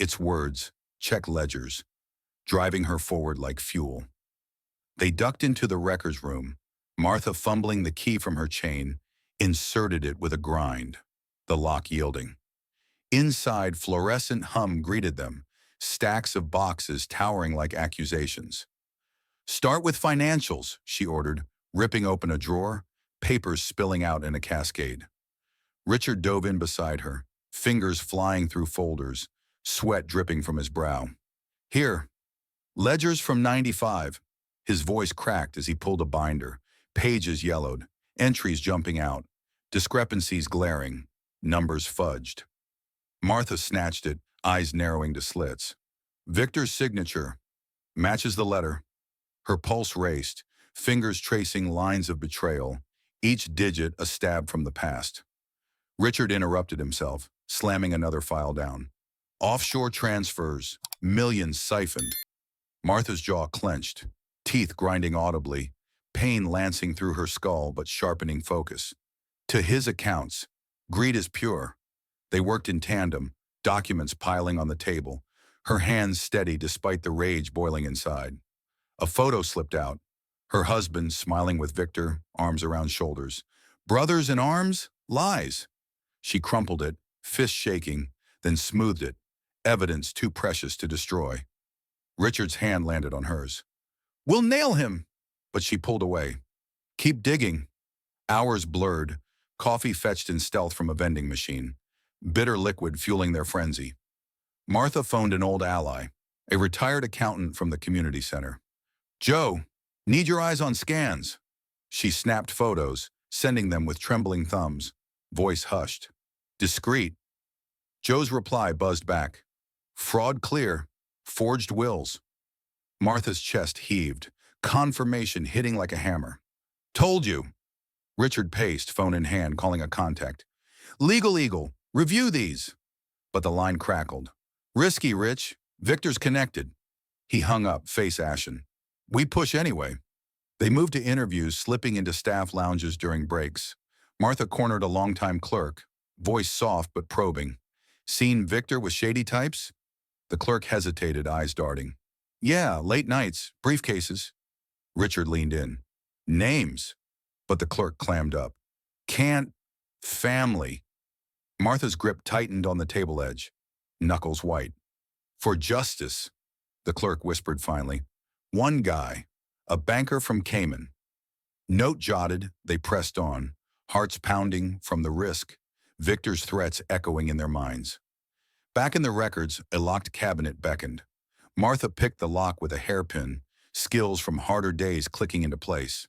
S1: its words, check ledgers, driving her forward like fuel. They ducked into the records room, Martha fumbling the key from her chain, inserted it with a grind, the lock yielding. Inside, fluorescent hum greeted them, stacks of boxes towering like accusations. Start with financials, she ordered, ripping open a drawer, papers spilling out in a cascade. Richard dove in beside her, fingers flying through folders, sweat dripping from his brow. Here, ledgers from '95. His voice cracked as he pulled a binder, pages yellowed, entries jumping out, discrepancies glaring, numbers fudged. Martha snatched it, eyes narrowing to slits. Victor's signature. Matches the letter. Her pulse raced, fingers tracing lines of betrayal, each digit a stab from the past. Richard interrupted himself, slamming another file down. Offshore transfers, millions siphoned. Martha's jaw clenched, teeth grinding audibly, pain lancing through her skull but sharpening focus. To his accounts, greed is pure. They worked in tandem, documents piling on the table, her hands steady despite the rage boiling inside. A photo slipped out, her husband smiling with Victor, arms around shoulders. Brothers in arms? Lies. She crumpled it, fist shaking, then smoothed it, evidence too precious to destroy. Richard's hand landed on hers. We'll nail him! But she pulled away. Keep digging. Hours blurred, coffee fetched in stealth from a vending machine, bitter liquid fueling their frenzy. Martha phoned an old ally, a retired accountant from the community center. Joe, need your eyes on scans. She snapped photos, sending them with trembling thumbs, voice hushed. Discreet. Joe's reply buzzed back. Fraud clear. Forged wills. Martha's chest heaved, confirmation hitting like a hammer. Told you. Richard paced, phone in hand, calling a contact. Legal Eagle, review these. But the line crackled. Risky, Rich. Victor's connected. He hung up, face ashen. We push anyway. They moved to interviews, slipping into staff lounges during breaks. Martha cornered a longtime clerk, voice soft but probing. Seen Victor with shady types? The clerk hesitated, eyes darting. Yeah, late nights, briefcases. Richard leaned in. Names. But the clerk clammed up. Can't. Family. Martha's grip tightened on the table edge, knuckles white. For justice, the clerk whispered finally. One guy, a banker from Cayman. Note jotted, they pressed on, hearts pounding from the risk, Victor's threats echoing in their minds. Back in the records, a locked cabinet beckoned. Martha picked the lock with a hairpin, skills from harder days clicking into place.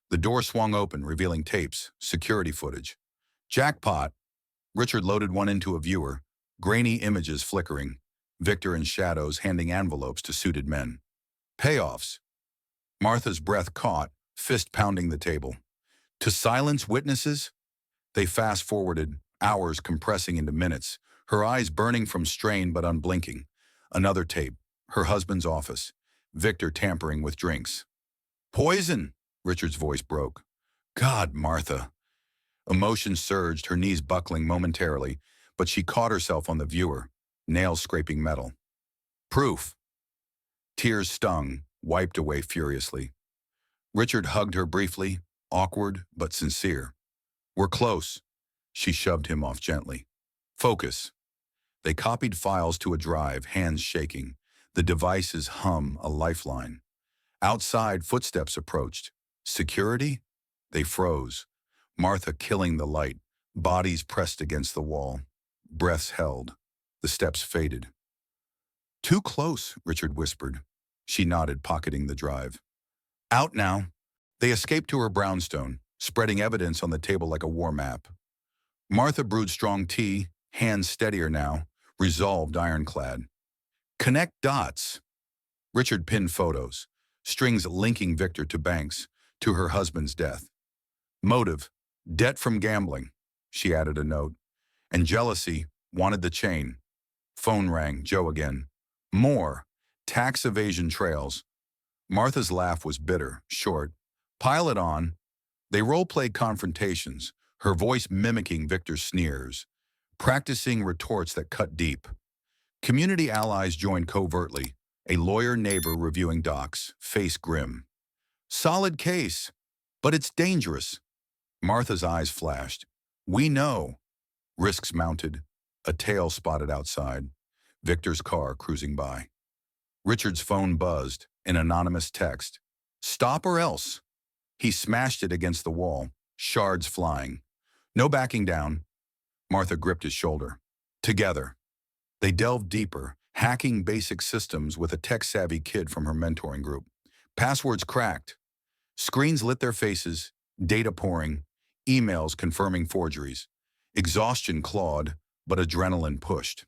S1: The door swung open, revealing tapes, security footage. Jackpot! Richard loaded one into a viewer, grainy images flickering, Victor in shadows handing envelopes to suited men. Payoffs. Martha's breath caught, fist pounding the table. To silence witnesses? They fast-forwarded, hours compressing into minutes, her eyes burning from strain but unblinking. Another tape, her husband's office, Victor tampering with drinks. Poison! Richard's voice broke. God, Martha. Emotion surged, her knees buckling momentarily, but she caught herself on the viewer, nails scraping metal. Proof. Tears stung, wiped away furiously. Richard hugged her briefly, awkward but sincere. We're close. She shoved him off gently. Focus. They copied files to a drive, hands shaking. The device's hum a lifeline. Outside, footsteps approached. Security? They froze. Martha killing the light, bodies pressed against the wall. Breaths held. The steps faded. Too close, Richard whispered. She nodded, pocketing the drive. Out now. They escaped to her brownstone, spreading evidence on the table like a war map. Martha brewed strong tea, hands steadier now, resolved ironclad. Connect dots. Richard pinned photos, strings linking Victor to banks, to her husband's death. Motive, debt from gambling, she added a note. And jealousy, wanted the chain. Phone rang, Joe again. More, tax evasion trails. Martha's laugh was bitter, short. Pile it on. They role-played confrontations, her voice mimicking Victor's sneers, practicing retorts that cut deep. Community allies joined covertly, a lawyer-neighbor reviewing docs, face grim. Solid case, but it's dangerous. Martha's eyes flashed. We know. Risks mounted, a tail spotted outside, Victor's car cruising by. Richard's phone buzzed, an anonymous text. Stop or else. He smashed it against the wall, shards flying. No backing down. Martha gripped his shoulder. Together. They delved deeper, hacking basic systems with a tech-savvy kid from her mentoring group. Passwords cracked. Screens lit their faces, data pouring, emails confirming forgeries. Exhaustion clawed, but adrenaline pushed.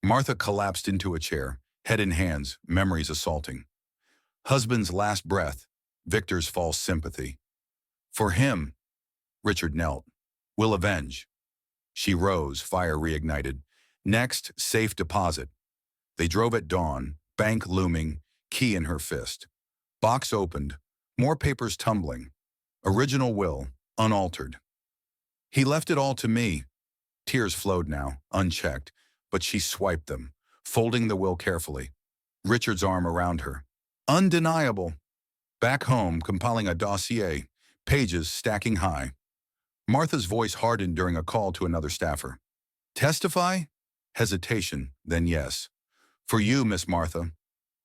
S1: Martha collapsed into a chair, head in hands, memories assaulting. Husband's last breath, Victor's false sympathy. For him, Richard knelt. Will avenge. She rose, fire reignited. Next, safe deposit. They drove at dawn, bank looming, key in her fist. Box opened, more papers tumbling. Original will, unaltered. He left it all to me. Tears flowed now, unchecked, but she swiped them, folding the will carefully. Richard's arm around her. Undeniable. Back home, compiling a dossier, pages stacking high. Martha's voice hardened during a call to another staffer. Testify? Hesitation, then yes. For you, Miss Martha.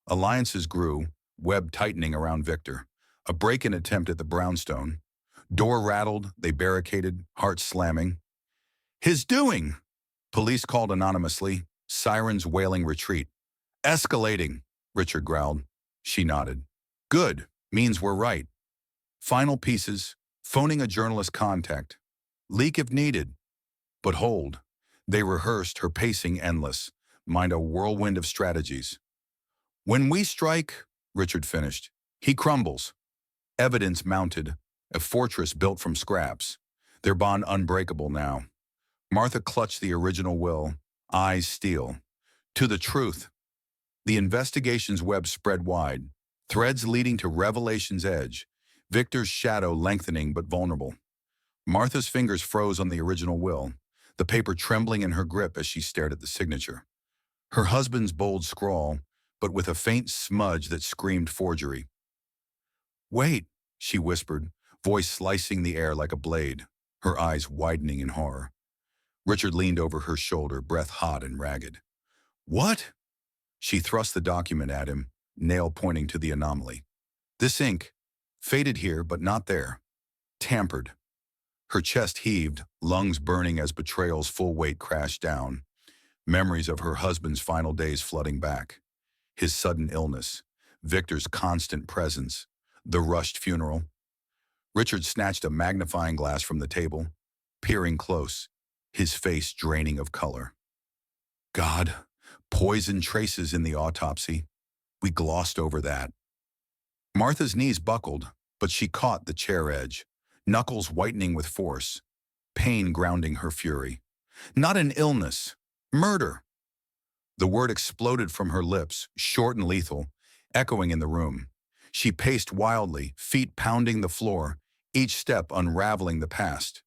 S1: Alliances grew, web tightening around Victor. A break-in attempt at the brownstone. Door rattled, they barricaded, hearts slamming. His doing! Police called anonymously, sirens wailing retreat. Escalating, Richard growled. She nodded. Good, means we're right. Final pieces, phoning a journalist contact. Leak if needed. But hold, they rehearsed, her pacing endless, mind a whirlwind of strategies. When we strike, Richard finished, he crumbles. Evidence mounted, a fortress built from scraps. Their bond unbreakable now. Martha clutched the original will, eyes steel. To the truth. The investigation's web spread wide, threads leading to revelation's edge, Victor's shadow lengthening but vulnerable. Martha's fingers froze on the original will, the paper trembling in her grip as she stared at the signature. Her husband's bold scrawl, but with a faint smudge that screamed forgery. Wait, she whispered, voice slicing the air like a blade, her eyes widening in horror. Richard leaned over her shoulder, breath hot and ragged. What? She thrust the document at him, nail pointing to the anomaly. This ink, faded here but not there. Tampered. Her chest heaved, lungs burning as betrayal's full weight crashed down. Memories of her husband's final days flooding back. His sudden illness, Victor's constant presence, the rushed funeral. Richard snatched a magnifying glass from the table, peering close, his face draining of color. God, poison traces in the autopsy. We glossed over that. Martha's knees buckled, but she caught the chair edge, knuckles whitening with force, pain grounding her fury. Not an illness, murder. The word exploded from her lips, short and lethal, echoing in the room. She paced wildly, feet pounding the floor, each step unraveling the past.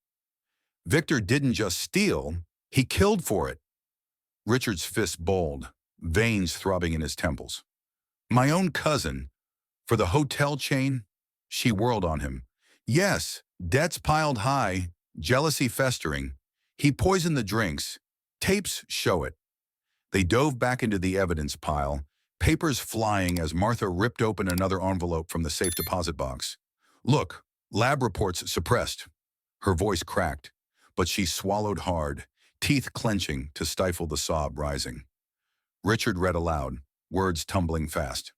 S1: Victor didn't just steal, he killed for it. Richard's fist balled, veins throbbing in his temples. My own cousin. For the hotel chain? She whirled on him. Yes, debts piled high, jealousy festering. He poisoned the drinks. Tapes show it. They dove back into the evidence pile, papers flying as Martha ripped open another envelope from the safe deposit box. Look, lab reports suppressed. Her voice cracked, but she swallowed hard, teeth clenching to stifle the sob rising. Richard read aloud, words tumbling fast.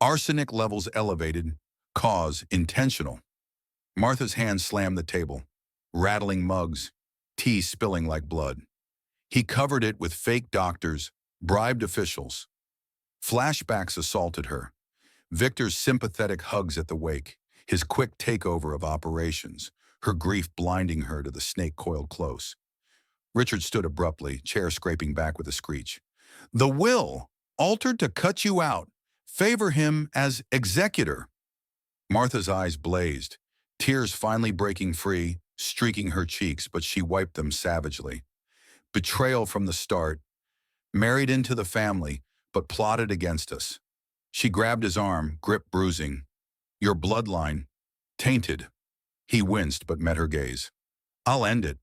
S1: Arsenic levels elevated, cause intentional. Martha's hands slammed the table, rattling mugs, tea spilling like blood. He covered it with fake doctors, bribed officials. Flashbacks assaulted her. Victor's sympathetic hugs at the wake, his quick takeover of operations, her grief blinding her to the snake coiled close. Richard stood abruptly, chair scraping back with a screech. The will, altered to cut you out, favor him as executor. Martha's eyes blazed, tears finally breaking free, streaking her cheeks, but she wiped them savagely. Betrayal from the start, married into the family, but plotted against us. She grabbed his arm, grip bruising. Your bloodline, tainted. He winced but met her gaze. I'll end it.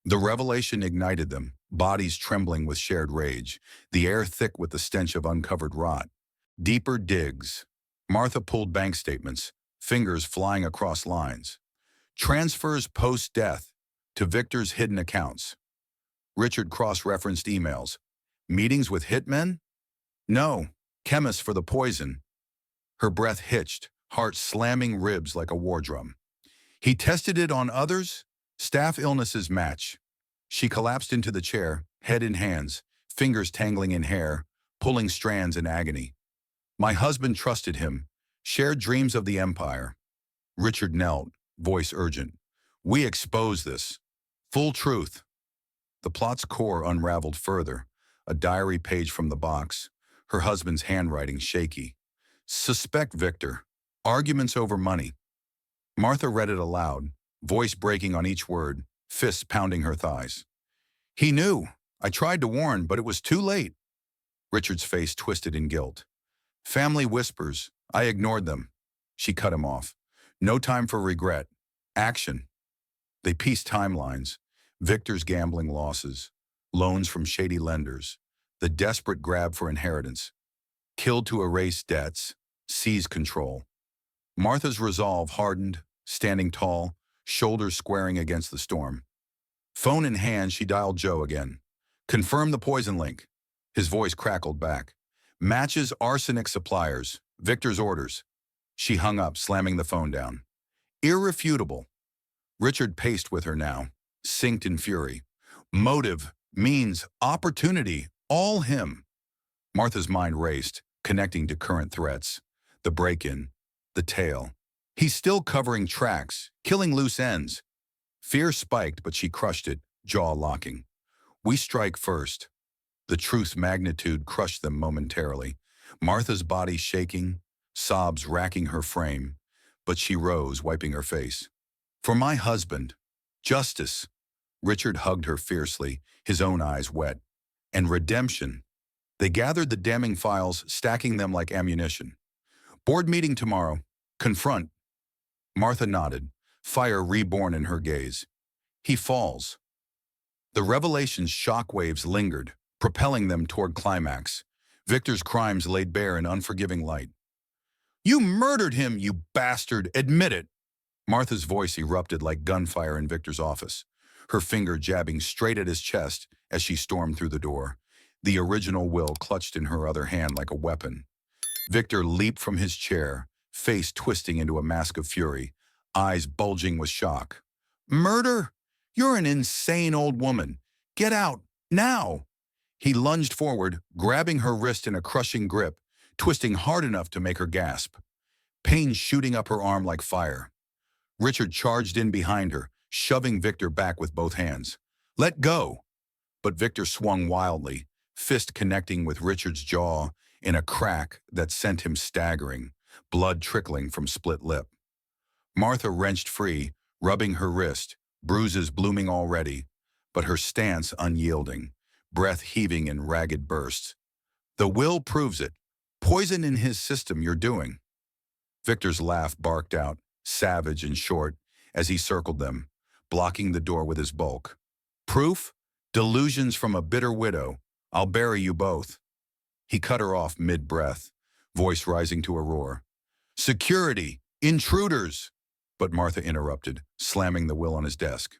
S1: The revelation ignited them, bodies trembling with shared rage, the air thick with the stench of uncovered rot. Deeper digs. Martha pulled bank statements, fingers flying across lines. Transfers post-death to Victor's hidden accounts. Richard cross-referenced emails. Meetings with hitmen? No, chemists for the poison. Her breath hitched, heart slamming ribs like a war drum. He tested it on others? Staff illnesses match. She collapsed into the chair, head in hands, fingers tangling in hair, pulling strands in agony. My husband trusted him, Shared dreams of the empire. Richard knelt, voice urgent. We expose this. Full truth. The plot's core unraveled further. A diary page from the box. Her husband's handwriting shaky. Suspect Victor. Arguments over money. Martha read it aloud, voice breaking on each word, fists pounding her thighs. He knew. I tried to warn, but it was too late. Richard's face twisted in guilt. Family whispers. I ignored them. She cut him off. No time for regret. Action. They pieced timelines. Victor's gambling losses. Loans from shady lenders. The desperate grab for inheritance. Killed to erase debts. Seize control. Martha's resolve hardened, standing tall, shoulders squaring against the storm. Phone in hand, she dialed Joe again. Confirm the poison link. His voice crackled back. Matches arsenic suppliers. Victor's orders. She hung up, slamming the phone down. Irrefutable. Richard paced with her now, synced in fury. Motive, means, opportunity, all him. Martha's mind raced, connecting to current threats. The break-in, the tail. He's still covering tracks, killing loose ends. Fear spiked, but she crushed it, jaw locking. We strike first. The truth's magnitude crushed them momentarily. Martha's body shaking, sobs racking her frame, but she rose, wiping her face. For my husband, justice. Richard hugged her fiercely, his own eyes wet. And redemption. They gathered the damning files, stacking them like ammunition. Board meeting tomorrow. Confront. Martha nodded, fire reborn in her gaze. He falls. The revelation's shockwaves lingered, propelling them toward climax. Victor's crimes laid bare in unforgiving light. You murdered him, you bastard! Admit it! Martha's voice erupted like gunfire in Victor's office, her finger jabbing straight at his chest as she stormed through the door, the original will clutched in her other hand like a weapon. Victor leaped from his chair, face twisting into a mask of fury, eyes bulging with shock. Murder? You're an insane old woman. Get out, now! He lunged forward, grabbing her wrist in a crushing grip, twisting hard enough to make her gasp. Pain shooting up her arm like fire. Richard charged in behind her, shoving Victor back with both hands. Let go! But Victor swung wildly, fist connecting with Richard's jaw in a crack that sent him staggering, blood trickling from split lip. Martha wrenched free, rubbing her wrist, bruises blooming already, but her stance unyielding, breath heaving in ragged bursts. The will proves it. Poison in his system you're doing. Victor's laugh barked out, savage and short, as he circled them, blocking the door with his bulk. Proof? Delusions from a bitter widow. I'll bury you both. He cut her off mid-breath, voice rising to a roar. Security! Intruders! But Martha interrupted, slamming the will on his desk.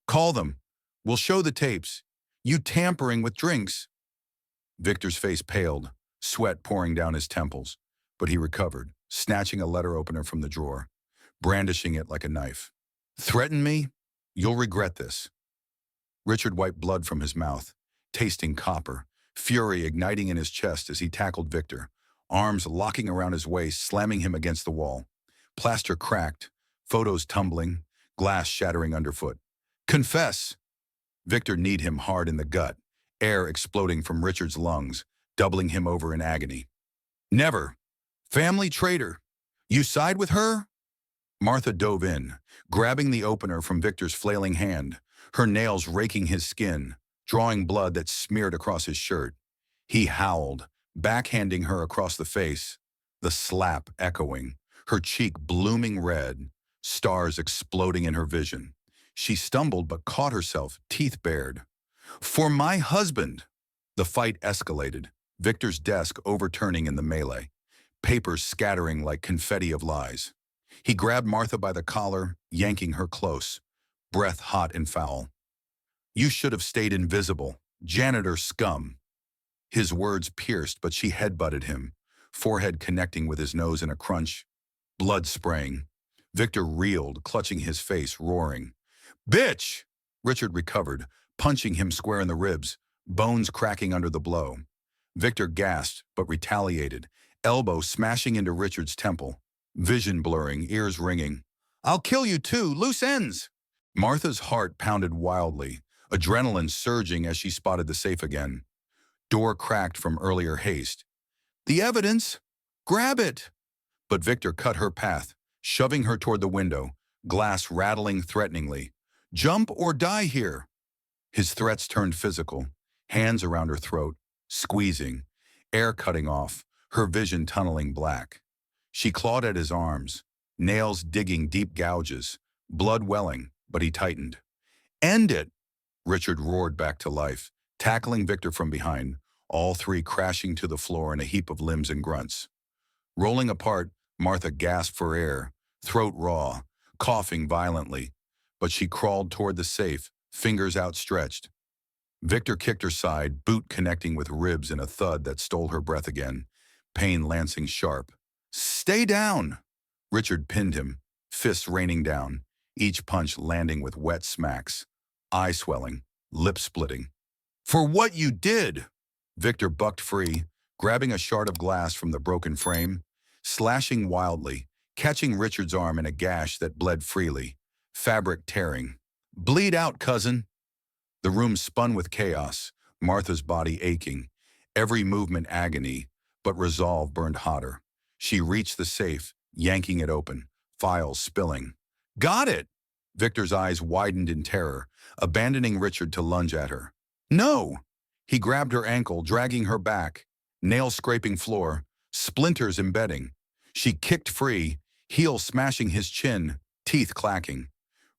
S1: Call them. We'll show the tapes. You tampering with drinks. Victor's face paled, sweat pouring down his temples, but he recovered, snatching a letter opener from the drawer, brandishing it like a knife. Threaten me? You'll regret this. Richard wiped blood from his mouth, tasting copper, fury igniting in his chest as he tackled Victor, arms locking around his waist, slamming him against the wall. Plaster cracked, photos tumbling, glass shattering underfoot. Confess! Victor kneed him hard in the gut, air exploding from Richard's lungs, doubling him over in agony. Never! Family traitor! You side with her? Martha dove in, grabbing the opener from Victor's flailing hand, her nails raking his skin, drawing blood that smeared across his shirt. He howled, backhanding her across the face, the slap echoing, her cheek blooming red, stars exploding in her vision. She stumbled but caught herself, teeth bared. For my husband! The fight escalated, Victor's desk overturning in the melee, papers scattering like confetti of lies. He grabbed Martha by the collar, yanking her close, breath hot and foul. You should have stayed invisible, janitor scum. His words pierced, but she headbutted him, forehead connecting with his nose in a crunch, blood spraying. Victor reeled, clutching his face, roaring. Bitch! Richard recovered, punching him square in the ribs, bones cracking under the blow. Victor gasped, but retaliated, elbow smashing into Richard's temple, vision blurring, ears ringing. "I'll kill you too, loose ends!" Martha's heart pounded wildly, adrenaline surging as she spotted the safe again. Door cracked from earlier haste. "The evidence! Grab it!" But Victor cut her path, shoving her toward the window, glass rattling threateningly. "Jump or die here!" His threats turned physical, hands around her throat, squeezing, air cutting off, her vision tunneling black. She clawed at his arms, nails digging deep gouges, blood welling, but he tightened. "End it!" Richard roared back to life, tackling Victor from behind, all three crashing to the floor in a heap of limbs and grunts. Rolling apart, Martha gasped for air, throat raw, coughing violently, but she crawled toward the safe, fingers outstretched. Victor kicked her side, boot connecting with ribs in a thud that stole her breath again, pain lancing sharp. "Stay down!" Richard pinned him, fists raining down, each punch landing with wet smacks, eye swelling, lip splitting. "For what you did!" Victor bucked free, grabbing a shard of glass from the broken frame, slashing wildly, catching Richard's arm in a gash that bled freely, fabric tearing. "Bleed out, cousin!" The room spun with chaos, Martha's body aching, every movement agony, but resolve burned hotter. She reached the safe, yanking it open, files spilling. "Got it!" Victor's eyes widened in terror, abandoning Richard to lunge at her. "No!" He grabbed her ankle, dragging her back, nails scraping floor, splinters embedding. She kicked free, heel smashing his chin, teeth clacking.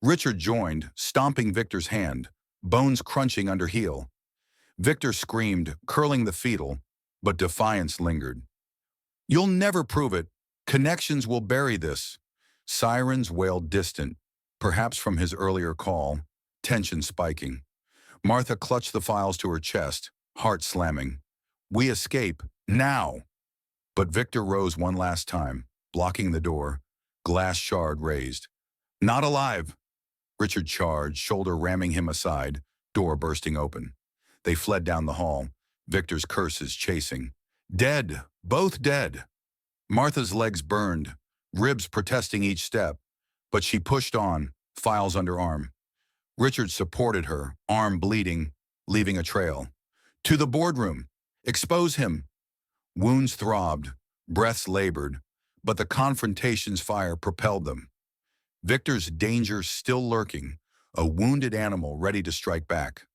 S1: Richard joined, stomping Victor's hand, bones crunching under heel. Victor screamed, curling the fetal, but defiance lingered. "You'll never prove it. Connections will bury this." Sirens wailed distant, perhaps from his earlier call, tension spiking. Martha clutched the files to her chest, heart slamming. "We escape, now!" But Victor rose one last time, blocking the door, glass shard raised. "Not alive!" Richard charged, shoulder ramming him aside, door bursting open. They fled down the hall, Victor's curses chasing. "Dead! Both dead!" Martha's legs burned, ribs protesting each step, but she pushed on, files under arm. Richard supported her, arm bleeding, leaving a trail. "To the boardroom! Expose him!" Wounds throbbed, breaths labored, but the confrontation's fire propelled them. Victor's danger still lurking, a wounded animal ready to strike back.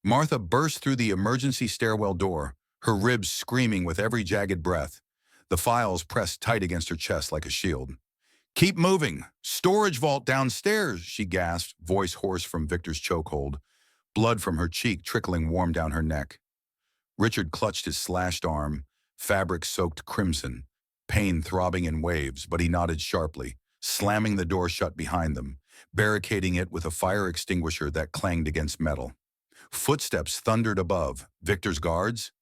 S1: Martha burst through the emergency stairwell door, her ribs screaming with every jagged breath, the files pressed tight against her chest like a shield. "Keep moving! Storage vault downstairs!" she gasped, voice hoarse from Victor's chokehold, blood from her cheek trickling warm down her neck. Richard clutched his slashed arm, fabric soaked crimson, pain throbbing in waves, but he nodded sharply, slamming the door shut behind them, barricading it with a fire extinguisher that clanged against metal. Footsteps thundered above. Victor's guards?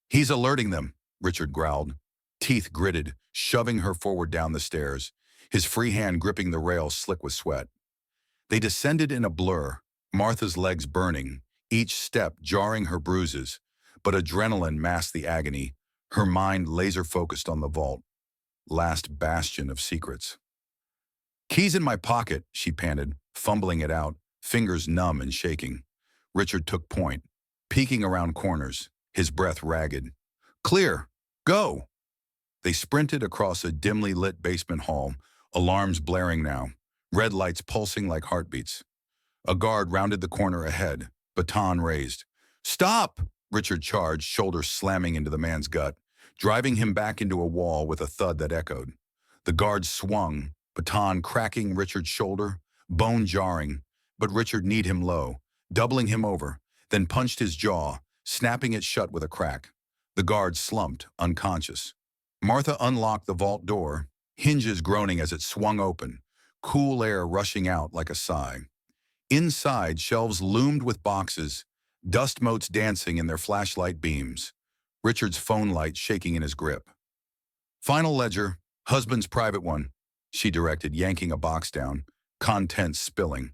S1: "He's alerting them," Richard growled, teeth gritted, shoving her forward down the stairs, his free hand gripping the rail slick with sweat. They descended in a blur, Martha's legs burning, each step jarring her bruises, but adrenaline masked the agony, her mind laser-focused on the vault, last bastion of secrets. "Keys in my pocket," she panted, fumbling it out, fingers numb and shaking. Richard took point, peeking around corners, his breath ragged. "Clear! Go!" They sprinted across a dimly lit basement hall, alarms blaring now, red lights pulsing like heartbeats. A guard rounded the corner ahead, baton raised. "Stop!" Richard charged, shoulders slamming into the man's gut, driving him back into a wall with a thud that echoed. The guard swung, baton cracking Richard's shoulder, bone jarring, but Richard kneed him low, doubling him over, then punched his jaw, snapping it shut with a crack. The guard slumped, unconscious. Martha unlocked the vault door, hinges groaning as it swung open, cool air rushing out like a sigh. Inside, shelves loomed with boxes, dust motes dancing in their flashlight beams, Richard's phone light shaking in his grip. "Final ledger, husband's private one," she directed, yanking a box down, contents spilling.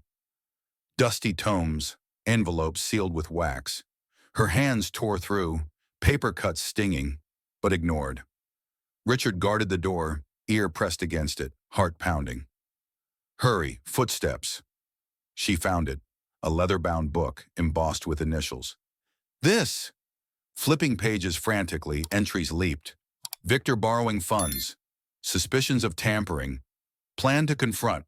S1: Dusty tomes, envelopes sealed with wax. Her hands tore through, paper cuts stinging, but ignored. Richard guarded the door, ear pressed against it, heart pounding. Hurry, footsteps. She found it, a leather-bound book embossed with initials. This! Flipping pages frantically, entries leaped. Victor borrowing funds. Suspicions of tampering. Plan to confront.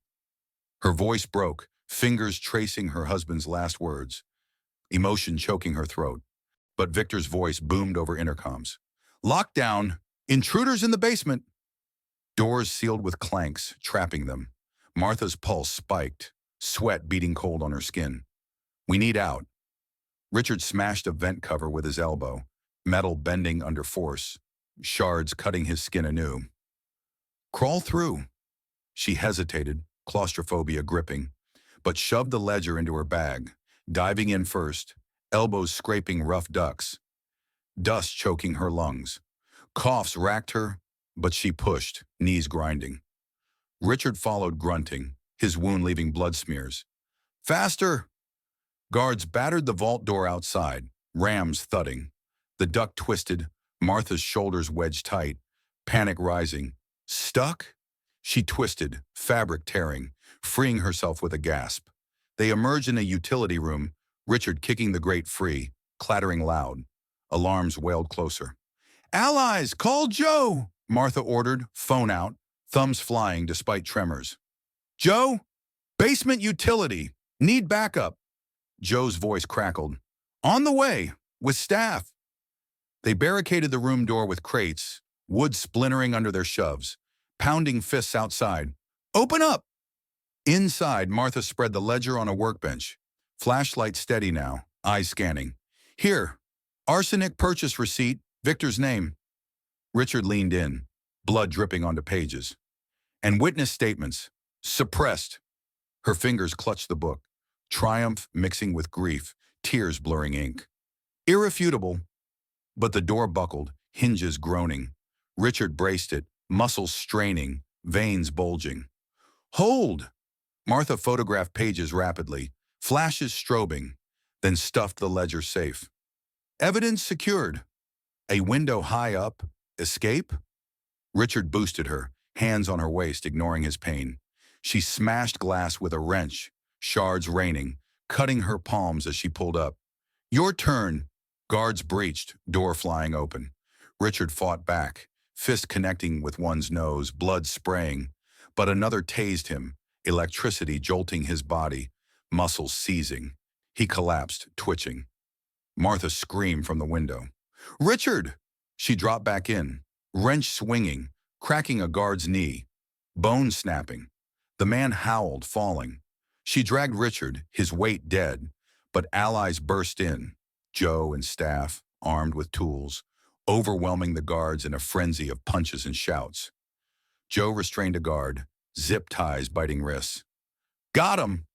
S1: Her voice broke, fingers tracing her husband's last words, emotion choking her throat. But Victor's voice boomed over intercoms. Lockdown! Intruders in the basement! Doors sealed with clanks, trapping them. Martha's pulse spiked, sweat beating cold on her skin. We need out. Richard smashed a vent cover with his elbow, metal bending under force, shards cutting his skin anew. Crawl through. She hesitated, claustrophobia gripping, but shoved the ledger into her bag, diving in first, elbows scraping rough ducts, dust choking her lungs. Coughs racked her, but she pushed, knees grinding. Richard followed, grunting, his wound leaving blood smears. Faster! Guards battered the vault door outside, rams thudding. The duct twisted, Martha's shoulders wedged tight, panic rising. Stuck? She twisted, fabric tearing, freeing herself with a gasp. They emerged in a utility room, Richard kicking the grate free, clattering loud. Alarms wailed closer. Allies, call Joe! Martha ordered, phone out, thumbs flying despite tremors. Joe? Basement utility. Need backup. Joe's voice crackled. On the way, with staff. They barricaded the room door with crates, wood splintering under their shoves, pounding fists outside. Open up! Inside, Martha spread the ledger on a workbench. Flashlight steady now, eyes scanning. Here, arsenic purchase receipt, Victor's name. Richard leaned in, blood dripping onto pages. And witness statements, suppressed. Her fingers clutched the book, triumph mixing with grief, tears blurring ink. Irrefutable. But the door buckled, hinges groaning. Richard braced it, muscles straining, veins bulging. Hold! Martha photographed pages rapidly, flashes strobing, then stuffed the ledger safe. Evidence secured. A window high up. Escape? Richard boosted her, hands on her waist, ignoring his pain. She smashed glass with a wrench, shards raining, cutting her palms as she pulled up. Your turn. Guards breached, door flying open. Richard fought back, fist connecting with one's nose, blood spraying. But another tased him, electricity jolting his body, muscles seizing. He collapsed, twitching. Martha screamed from the window. Richard! She dropped back in, wrench swinging, cracking a guard's knee, bone snapping. The man howled, falling. She dragged Richard, his weight dead, but allies burst in, Joe and staff, armed with tools, overwhelming the guards in a frenzy of punches and shouts. Joe restrained a guard, zip ties biting wrists. Got him!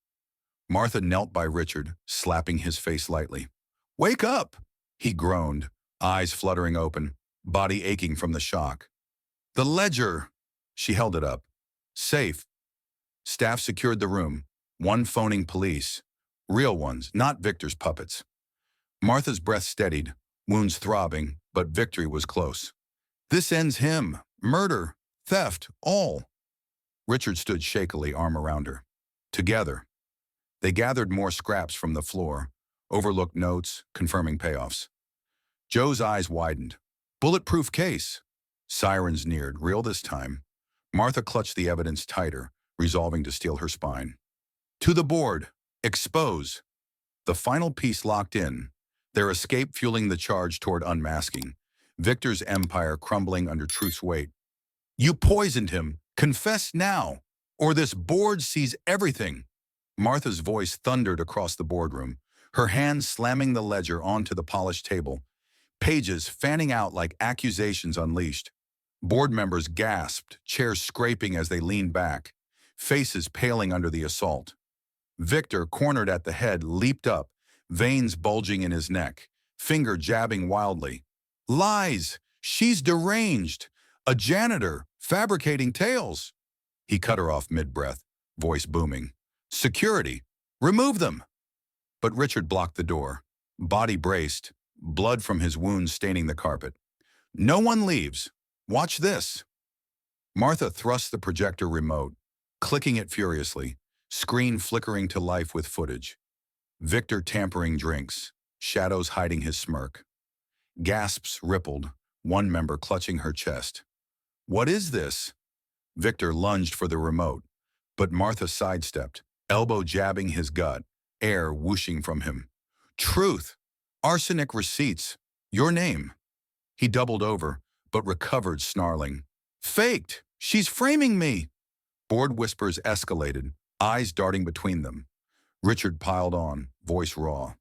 S1: Martha knelt by Richard, slapping his face lightly. Wake up! He groaned, eyes fluttering open, body aching from the shock. The ledger! She held it up. Safe. Staff secured the room, one phoning police. Real ones, not Victor's puppets. Martha's breath steadied, wounds throbbing, but victory was close. This ends him. Murder, theft, all. Richard stood shakily, arm around her. Together. They gathered more scraps from the floor, overlooked notes, confirming payoffs. Joe's eyes widened. Bulletproof case. Sirens neared, real this time. Martha clutched the evidence tighter, resolving to steel her spine. To the board. Expose. The final piece locked in, their escape fueling the charge toward unmasking, Victor's empire crumbling under truth's weight. You poisoned him. Confess now, or this board sees everything. Martha's voice thundered across the boardroom, her hands slamming the ledger onto the polished table, pages fanning out like accusations unleashed. Board members gasped, chairs scraping as they leaned back, faces paling under the assault. Victor, cornered at the head, leaped up, veins bulging in his neck, finger jabbing wildly. Lies! She's deranged! A janitor, fabricating tales! He cut her off mid-breath, voice booming. Security! Remove them! But Richard blocked the door, body braced, blood from his wounds staining the carpet. No one leaves. Watch this. Martha thrust the projector remote, clicking it furiously, screen flickering to life with footage. Victor tampering drinks, shadows hiding his smirk. Gasps rippled, one member clutching her chest. "What is this?" Victor lunged for the remote, but Martha sidestepped, elbow jabbing his gut, air whooshing from him. "Truth! Arsenic receipts! Your name!" He doubled over, but recovered, snarling. "Faked! She's framing me!" Bored whispers escalated, eyes darting between them. Richard piled on, voice raw.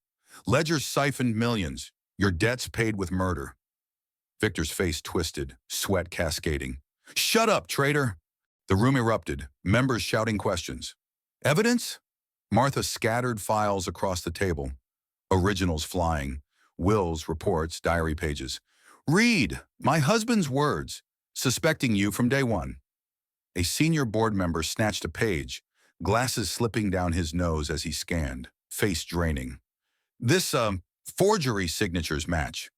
S1: "Ledger's siphoned millions. Your debts paid with murder." Victor's face twisted, sweat cascading. "Shut up, traitor!" The room erupted, members shouting questions. "Evidence?" Martha scattered files across the table. Originals flying. Wills, reports, diary pages. "Read! My husband's words. Suspecting you from day one." A senior board member snatched a page, glasses slipping down his nose as he scanned, face draining. "This, forgery signatures match."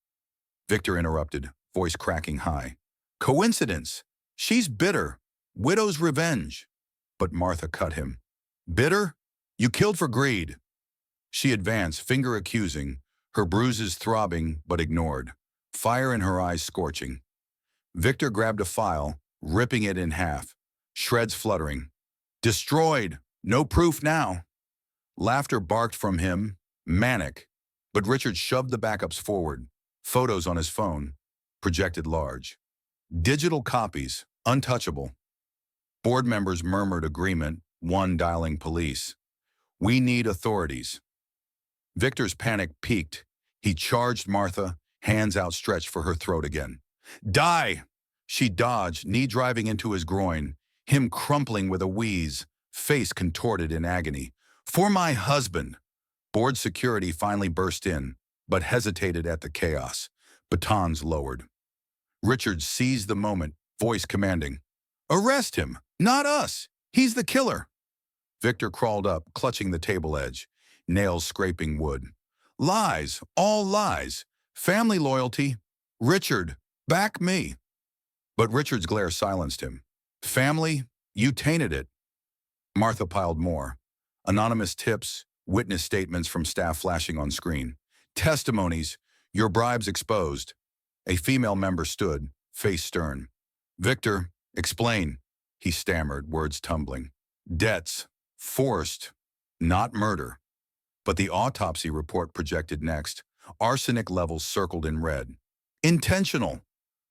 S1: Victor interrupted, voice cracking high. "Coincidence. She's bitter. Widow's revenge." But Martha cut him. "Bitter? You killed for greed." She advanced, finger accusing, her bruises throbbing but ignored, fire in her eyes scorching. Victor grabbed a file, ripping it in half, shreds fluttering. "Destroyed! No proof now!" Laughter barked from him, manic, but Richard shoved the backups forward, photos on his phone, projected large. Digital copies, untouchable. Board members murmured agreement, one dialing police. "We need authorities." Victor's panic peaked. He charged Martha, hands outstretched for her throat again. "Die!" She dodged, knee driving into his groin, him crumpling with a wheeze, face contorted in agony. "For my husband!" Board security finally burst in, but hesitated at the chaos, batons lowered. Richard seized the moment, voice commanding. "Arrest him! Not us! He's the killer!" Victor crawled up, clutching the table edge, nails scraping wood. "Lies! All lies! Family loyalty! Richard, back me!" But Richard's glare silenced him. "Family? You tainted it." Martha piled more. Anonymous tips, witness statements from staff flashing on screen. Testimonies, your bribes exposed. A female member stood, face stern. "Victor, explain," he stammered, words tumbling. "Debts. Forced. Not murder." But the autopsy report projected next. Arsenic levels circled in red. "Intentional."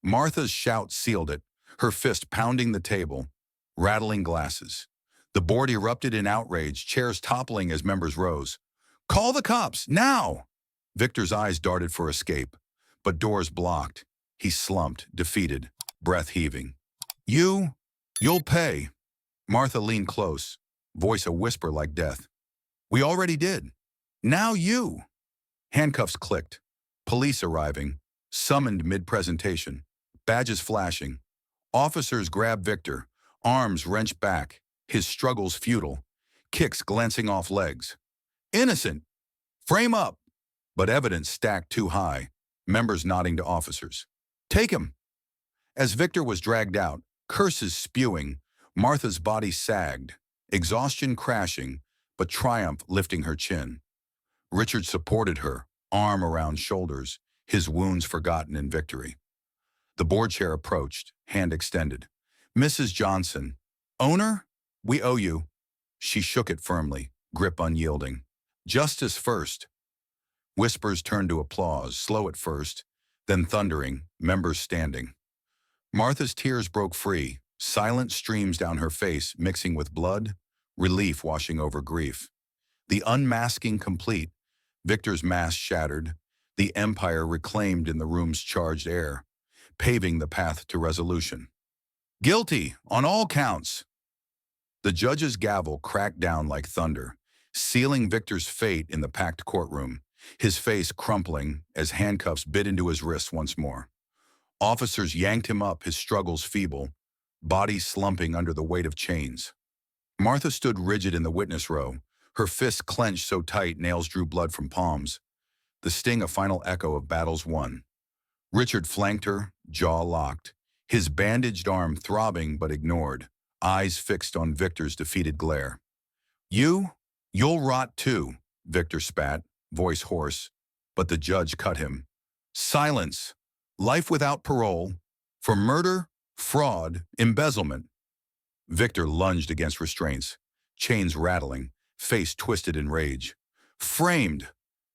S1: Martha's shout sealed it, her fist pounding the table, rattling glasses. The board erupted in outrage, chairs toppling as members rose. "Call the cops, now!" Victor's eyes darted for escape, but doors blocked. He slumped, defeated, breath heaving. You'll pay." Martha leaned close, voice a whisper like death. "We already did. Now you." Handcuffs clicked. Police arriving, summoned mid-presentation, badges flashing. Officers grabbed Victor, arms wrenched back, his struggles futile, kicks glancing off legs. "Innocent! Frame up!" But evidence stacked too high, members nodding to officers. "Take him!" As Victor was dragged out, curses spewing, Martha's body sagged, exhaustion crashing, but triumph lifting her chin. Richard supported her, arm around shoulders, his wounds forgotten in victory. The board chair approached, hand extended. "Mrs. Johnson, owner, we owe you." She shook it firmly, grip unyielding. "Justice first." Whispers turned to applause, slow at first, then thundering, members standing. Martha's tears broke free, silent streams down her face mixing with blood, relief washing over grief. The unmasking complete, Victor's mask shattered, the empire reclaimed in the room's charged air, paving the path to resolution. "Guilty on all counts." The judge's gavel cracked down like thunder, sealing Victor's fate in the packed courtroom, his face crumpling as handcuffs bit into his wrists once more. Officers yanked him up, his struggles feeble, body slumping under the weight of chains. Martha stood rigid in the witness row, her fists clenched so tight nails drew blood from palms, the sting a final echo of battles won. Richard flanked her, jaw locked, his bandaged arm throbbing but ignored, eyes fixed on Victor's defeated glare. You'll rot too, Victor spat, voice hoarse, but the judge cut him. Silence. Life without parole. For murder, fraud, embezzlement. Victor lunged against restraints, chains rattling, face twisted in rage. Framed.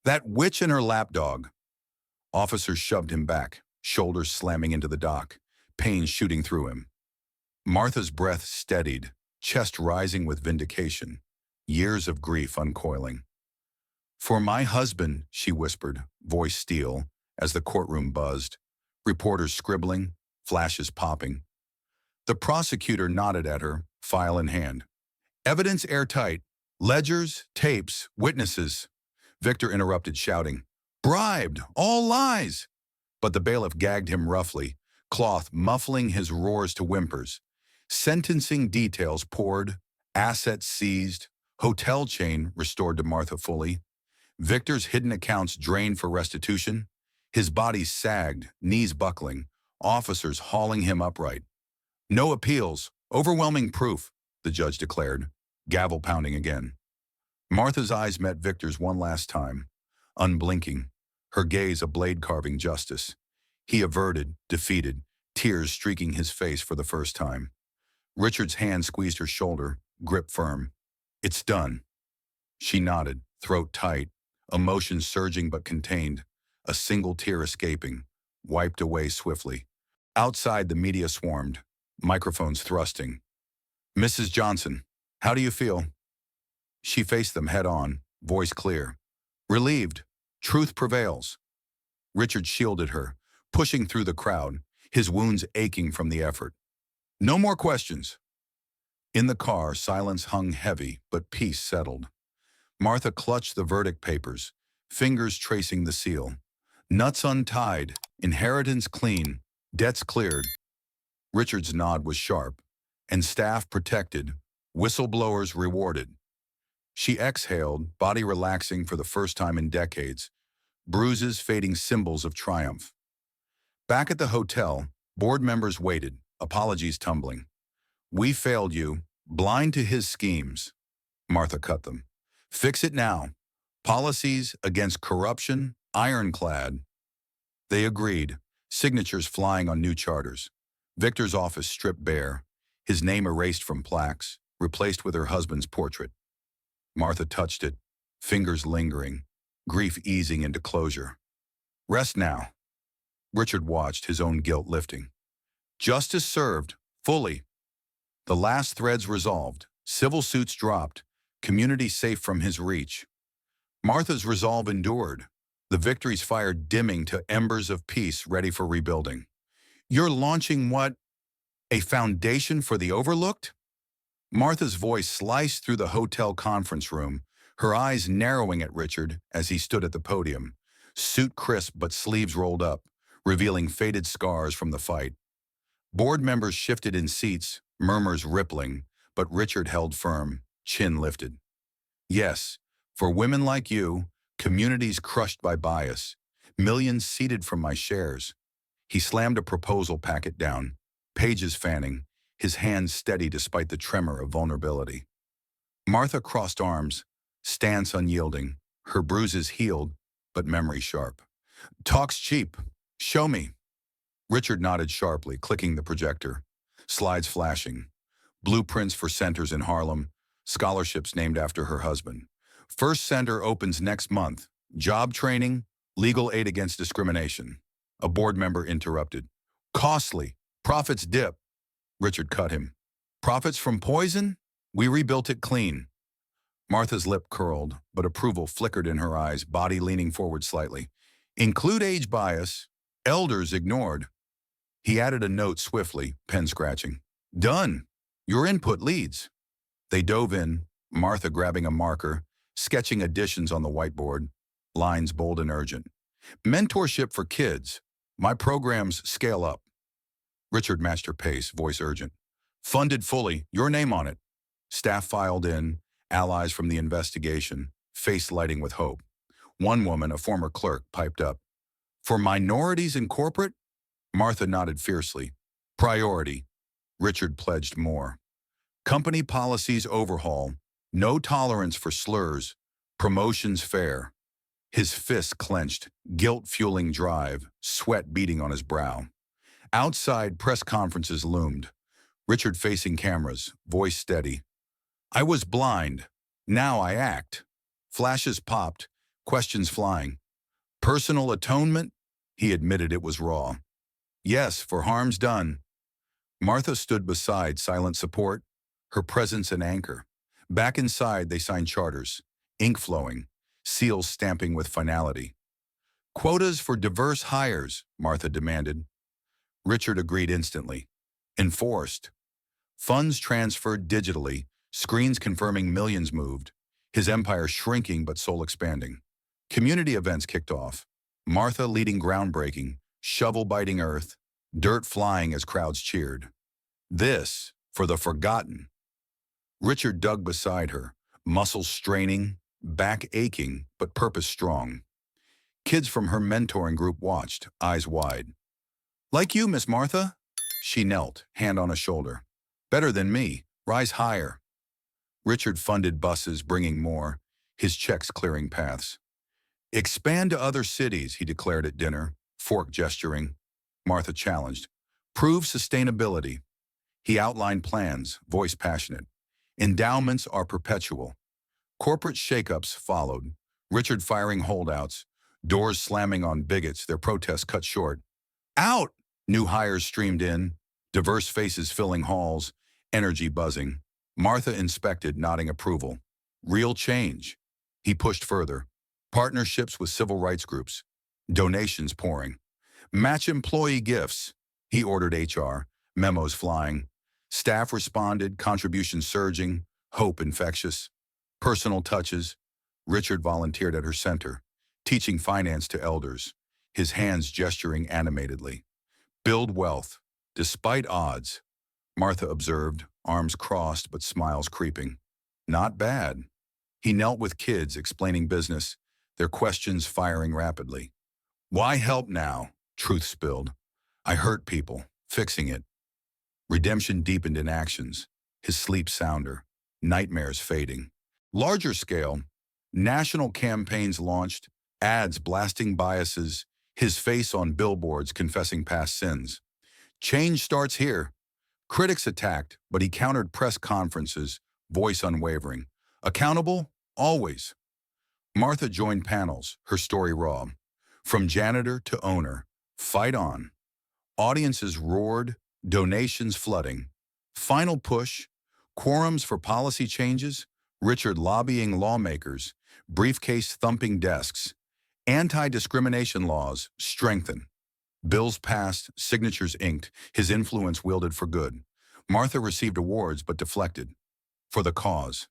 S1: That witch and her lapdog. Officers shoved him back, shoulders slamming into the dock, pain shooting through him. Martha's breath steadied, chest rising with vindication, years of grief uncoiling. For my husband, she whispered, voice steel, as the courtroom buzzed, reporters scribbling, flashes popping. The prosecutor nodded at her, file in hand. Evidence airtight. Ledgers, tapes, witnesses. Victor interrupted, shouting, Bribed! All lies! But the bailiff gagged him roughly, cloth muffling his roars to whimpers. Sentencing details poured, assets seized, hotel chain restored to Martha fully. Victor's hidden accounts drained for restitution. His body sagged, knees buckling, officers hauling him upright. No appeals, overwhelming proof, the judge declared, gavel pounding again. Martha's eyes met Victor's one last time, unblinking, her gaze a blade carving justice. He averted, defeated, tears streaking his face for the first time. Richard's hand squeezed her shoulder, grip firm. It's done. She nodded, throat tight, emotions surging but contained, a single tear escaping, wiped away swiftly. Outside, the media swarmed, microphones thrusting. Mrs. Johnson, how do you feel? She faced them head on, voice clear. Relieved. Truth prevails. Richard shielded her, pushing through the crowd, his wounds aching from the effort. No more questions. In the car, silence hung heavy, but peace settled. Martha clutched the verdict papers, fingers tracing the seal. Nuts untied, inheritance clean, debts cleared. Richard's nod was sharp, and staff protected, whistleblowers rewarded. She exhaled, body relaxing for the first time in decades, bruises fading symbols of triumph. Back at the hotel, board members waited, apologies tumbling. We failed you, blind to his schemes. Martha cut them. Fix it now. Policies against corruption, ironclad. They agreed, signatures flying on new charters. Victor's office stripped bare, his name erased from plaques, replaced with her husband's portrait. Martha touched it, fingers lingering, grief easing into closure. Rest now. Richard watched, his own guilt lifting. Justice served, fully. The last threads resolved, civil suits dropped, community safe from his reach. Martha's resolve endured, the victory's fire dimming to embers of peace ready for rebuilding. You're launching what? A foundation for the overlooked? Martha's voice sliced through the hotel conference room, her eyes narrowing at Richard as he stood at the podium, suit crisp but sleeves rolled up, revealing faded scars from the fight. Board members shifted in seats, murmurs rippling, but Richard held firm, chin lifted. Yes, for women like you, communities crushed by bias, millions seeded from my shares. He slammed a proposal packet down, pages fanning, his hands steady despite the tremor of vulnerability. Martha crossed arms, stance unyielding, her bruises healed, but memory sharp. Talk's cheap. Show me. Richard nodded sharply, clicking the projector. Slides flashing. Blueprints for centers in Harlem, scholarships named after her husband. First center opens next month. Job training, legal aid against discrimination. A board member interrupted. Costly. Profits dip. Richard cut him. Profits from poison? We rebuilt it clean. Martha's lip curled, but approval flickered in her eyes, body leaning forward slightly. Include age bias. Elders ignored. He added a note swiftly, pen scratching. Done. Your input leads. They dove in, Martha grabbing a marker, sketching additions on the whiteboard, lines bold and urgent. Mentorship for kids. My programs scale up. Richard matched her pace, voice urgent. Funded fully, your name on it. Staff filed in, allies from the investigation, face lighting with hope. One woman, a former clerk, piped up. For minorities in corporate? Martha nodded fiercely. Priority. Richard pledged more. Company policies overhaul. No tolerance for slurs. Promotions fair. His fists clenched, guilt-fueling drive, sweat beading on his brow. Outside, press conferences loomed. Richard facing cameras, voice steady. I was blind. Now I act. Flashes popped, questions flying. Personal atonement? He admitted it was raw. Yes, for harms done. Martha stood beside, silent support, her presence an anchor. Back inside, they signed charters, ink flowing, seals stamping with finality. Quotas for diverse hires, Martha demanded. Richard agreed instantly. Enforced. Funds transferred digitally, screens confirming millions moved, his empire shrinking but soul expanding. Community events kicked off. Martha leading groundbreaking, shovel biting earth, dirt flying as crowds cheered. This for the forgotten. Richard dug beside her, muscles straining, back aching, but purpose strong. Kids from her mentoring group watched, eyes wide. Like you, Miss Martha? She knelt, hand on a shoulder. Better than me, rise higher. Richard funded buses, bringing more, his checks clearing paths. Expand to other cities, he declared at dinner, fork gesturing. Martha challenged. Prove sustainability. He outlined plans, voice passionate. Endowments are perpetual. Corporate shakeups followed, Richard firing holdouts, doors slamming on bigots, their protests cut short. Out! New hires streamed in, diverse faces filling halls, energy buzzing. Martha inspected, nodding approval. Real change. He pushed further. Partnerships with civil rights groups. Donations pouring. Match employee gifts. He ordered HR, memos flying. Staff responded, contributions surging, hope infectious. Personal touches. Richard volunteered at her center, teaching finance to elders, his hands gesturing animatedly. Build wealth, despite odds. Martha observed, arms crossed but smiles creeping. Not bad. He knelt with kids, explaining business, their questions firing rapidly. Why help now? Truth spilled. I hurt people, fixing it. Redemption deepened in actions, his sleep sounder, nightmares fading. Larger scale, national campaigns launched, ads blasting biases, his face on billboards confessing past sins. Change starts here. Critics attacked, but he countered press conferences, voice unwavering. Accountable? Always. Martha joined panels, her story raw. From janitor to owner, fight on. Audiences roared, donations flooding. Final push, quorums for policy changes, Richard lobbying lawmakers, briefcase thumping desks. Anti-discrimination laws strengthen. Bills passed, signatures inked, his influence wielded for good. Martha received awards but deflected. For the cause.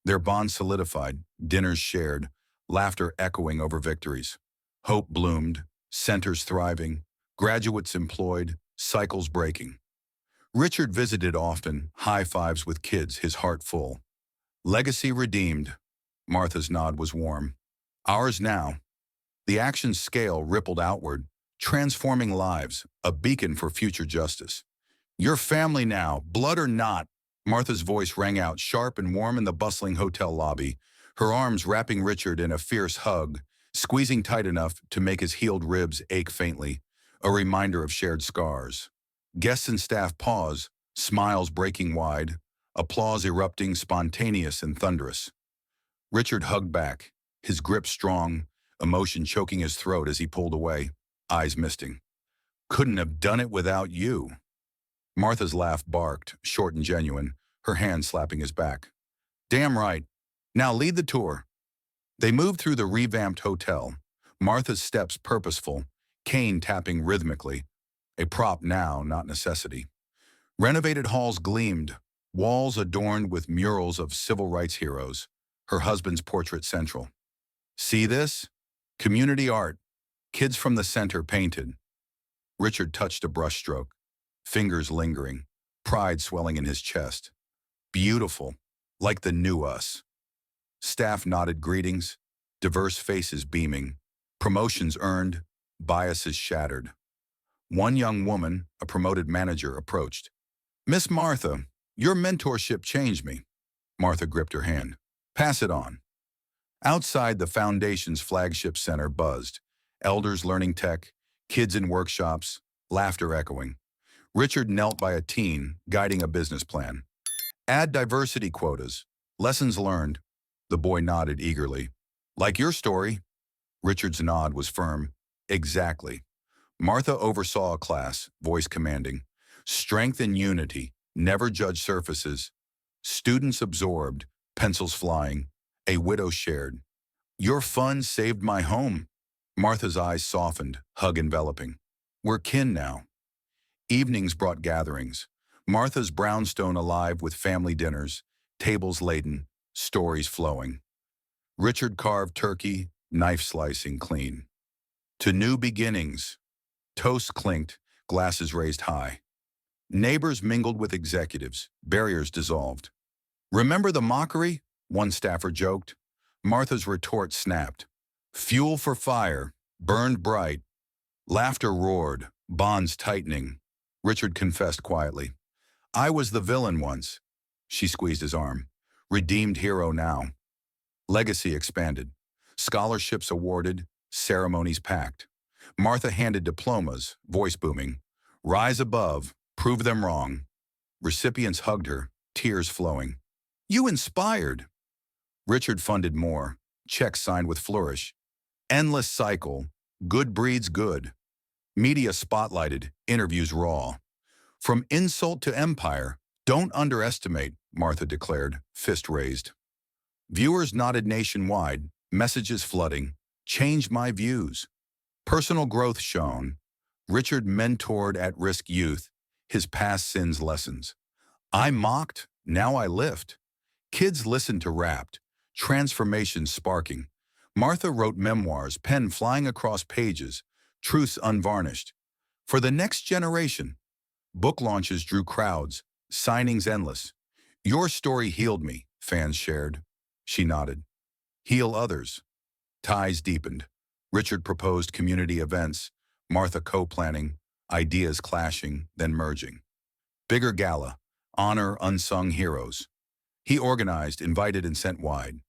S1: Their bond solidified, dinners shared, laughter echoing over victories. Hope bloomed, centers thriving, graduates employed, cycles breaking. Richard visited often, high fives with kids, his heart full. Legacy redeemed. Martha's nod was warm. Ours now. The action's scale rippled outward, transforming lives, a beacon for future justice. Your family now, blood or not. Martha's voice rang out sharp and warm in the bustling hotel lobby, her arms wrapping Richard in a fierce hug, squeezing tight enough to make his healed ribs ache faintly, a reminder of shared scars. Guests and staff pause, smiles breaking wide, applause erupting spontaneous and thunderous. Richard hugged back, his grip strong, emotion choking his throat as he pulled away, eyes misting. Couldn't have done it without you. Martha's laugh barked, short and genuine, her hand slapping his back. Damn right. Now lead the tour. They moved through the revamped hotel, Martha's steps purposeful, cane tapping rhythmically, a prop now, not necessity. Renovated halls gleamed, walls adorned with murals of civil rights heroes, her husband's portrait central. See this? Community art. Kids from the center painted. Richard touched a brushstroke, fingers lingering, pride swelling in his chest. Beautiful, like the new us. Staff nodded greetings, diverse faces beaming, promotions earned, biases shattered. One young woman, a promoted manager, approached. "Miss Martha, your mentorship changed me." Martha gripped her hand. "Pass it on." Outside the Foundation's flagship center buzzed. Elders learning tech, kids in workshops, laughter echoing. Richard knelt by a teen, guiding a business plan. "Add diversity quotas. Lessons learned." The boy nodded eagerly. "Like your story?" Richard's nod was firm. "Exactly." Martha oversaw a class, voice commanding. Strength and unity, never judge surfaces. Students absorbed, pencils flying. A widow shared. "Your fun saved my home." Martha's eyes softened, hug enveloping. "We're kin now." Evenings brought gatherings. Martha's brownstone alive with family dinners, tables laden, stories flowing. Richard carved turkey, knife slicing clean. To new beginnings. Toast clinked, glasses raised high. Neighbors mingled with executives, barriers dissolved. "Remember the mockery?" one staffer joked. Martha's retort snapped. Fuel for fire, burned bright. Laughter roared, bonds tightening. Richard confessed quietly. "I was the villain once." She squeezed his arm. "Redeemed hero now." Legacy expanded. Scholarships awarded, ceremonies packed. Martha handed diplomas, voice booming. "Rise above, prove them wrong." Recipients hugged her, tears flowing. "You inspired." Richard funded more, checks signed with flourish. Endless cycle, good breeds good. Media spotlighted, interviews raw. From insult to empire, don't underestimate, Martha declared, fist raised. Viewers nodded nationwide, messages flooding. Changed my views. Personal growth shown. Richard mentored at-risk youth, his past sins lessons. I mocked, now I lift. Kids listened to Wrapped, transformation sparking. Martha wrote memoirs, pen flying across pages, truths unvarnished. For the next generation, book launches drew crowds, signings endless. Your story healed me, fans shared. She nodded. Heal others. Ties deepened. Richard proposed community events, Martha co-planning, ideas clashing, then merging. Bigger gala, honor unsung heroes. He organized, invited, and sent wide.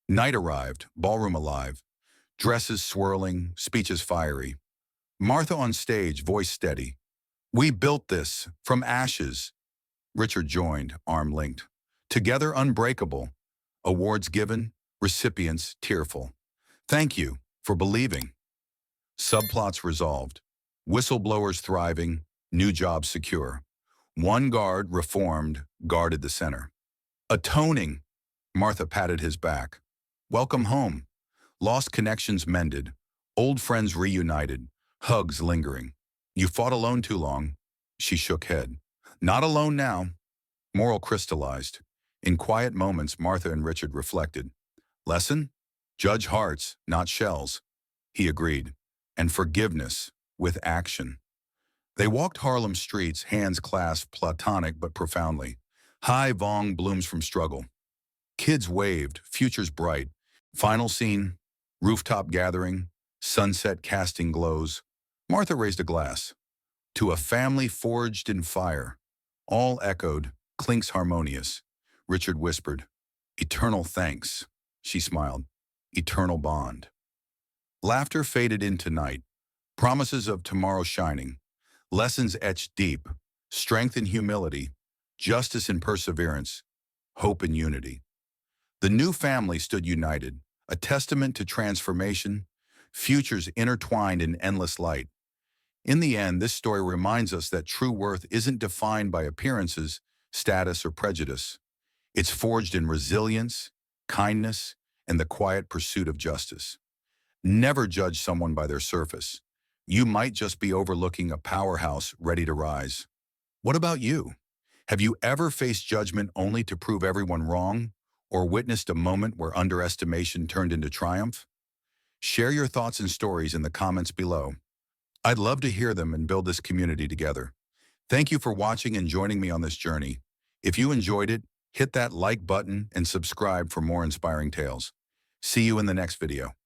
S1: Night arrived, ballroom alive. Dresses swirling, speeches fiery. Martha on stage, voice steady. We built this, from ashes. Richard joined, arm linked. Together unbreakable. Awards given, recipients tearful. Thank you for believing. Subplots resolved. Whistleblowers thriving, new jobs secure. One guard, reformed, guarded the center. Atoning. Martha patted his back. Welcome home. Lost connections mended. Old friends reunited. Hugs lingering. You fought alone too long. She shook head. Not alone now. Moral crystallized. In quiet moments, Martha and Richard reflected. Lesson? Judge hearts, not shells. He agreed. And forgiveness with action. They walked Harlem streets, hands clasped, platonic but profoundly. High Vong blooms from struggle. Kids waved, futures bright. Final scene, rooftop gathering, sunset casting glows. Martha raised a glass. To a family forged in fire. All echoed, clinks harmonious. Richard whispered, eternal thanks. She smiled, eternal bond. Laughter faded into night. Promises of tomorrow shining. Lessons etched deep. Strength and humility. Justice and perseverance. Hope and unity. The new family stood united, a testament to transformation, futures intertwined in endless light. In the end, this story reminds us that true worth isn't defined by appearances, status, or prejudice. It's forged in resilience, kindness, and the quiet pursuit of justice. Never judge someone by their surface. You might just be overlooking a powerhouse ready to rise. What about you? Have you ever faced judgment only to prove everyone wrong, or witnessed a moment where underestimation turned into triumph? Share your thoughts and stories in the comments below. I'd love to hear them and build this community together. Thank you for watching and joining me on this journey. If you enjoyed it, hit that like button and subscribe for more inspiring tales. See you in the next video.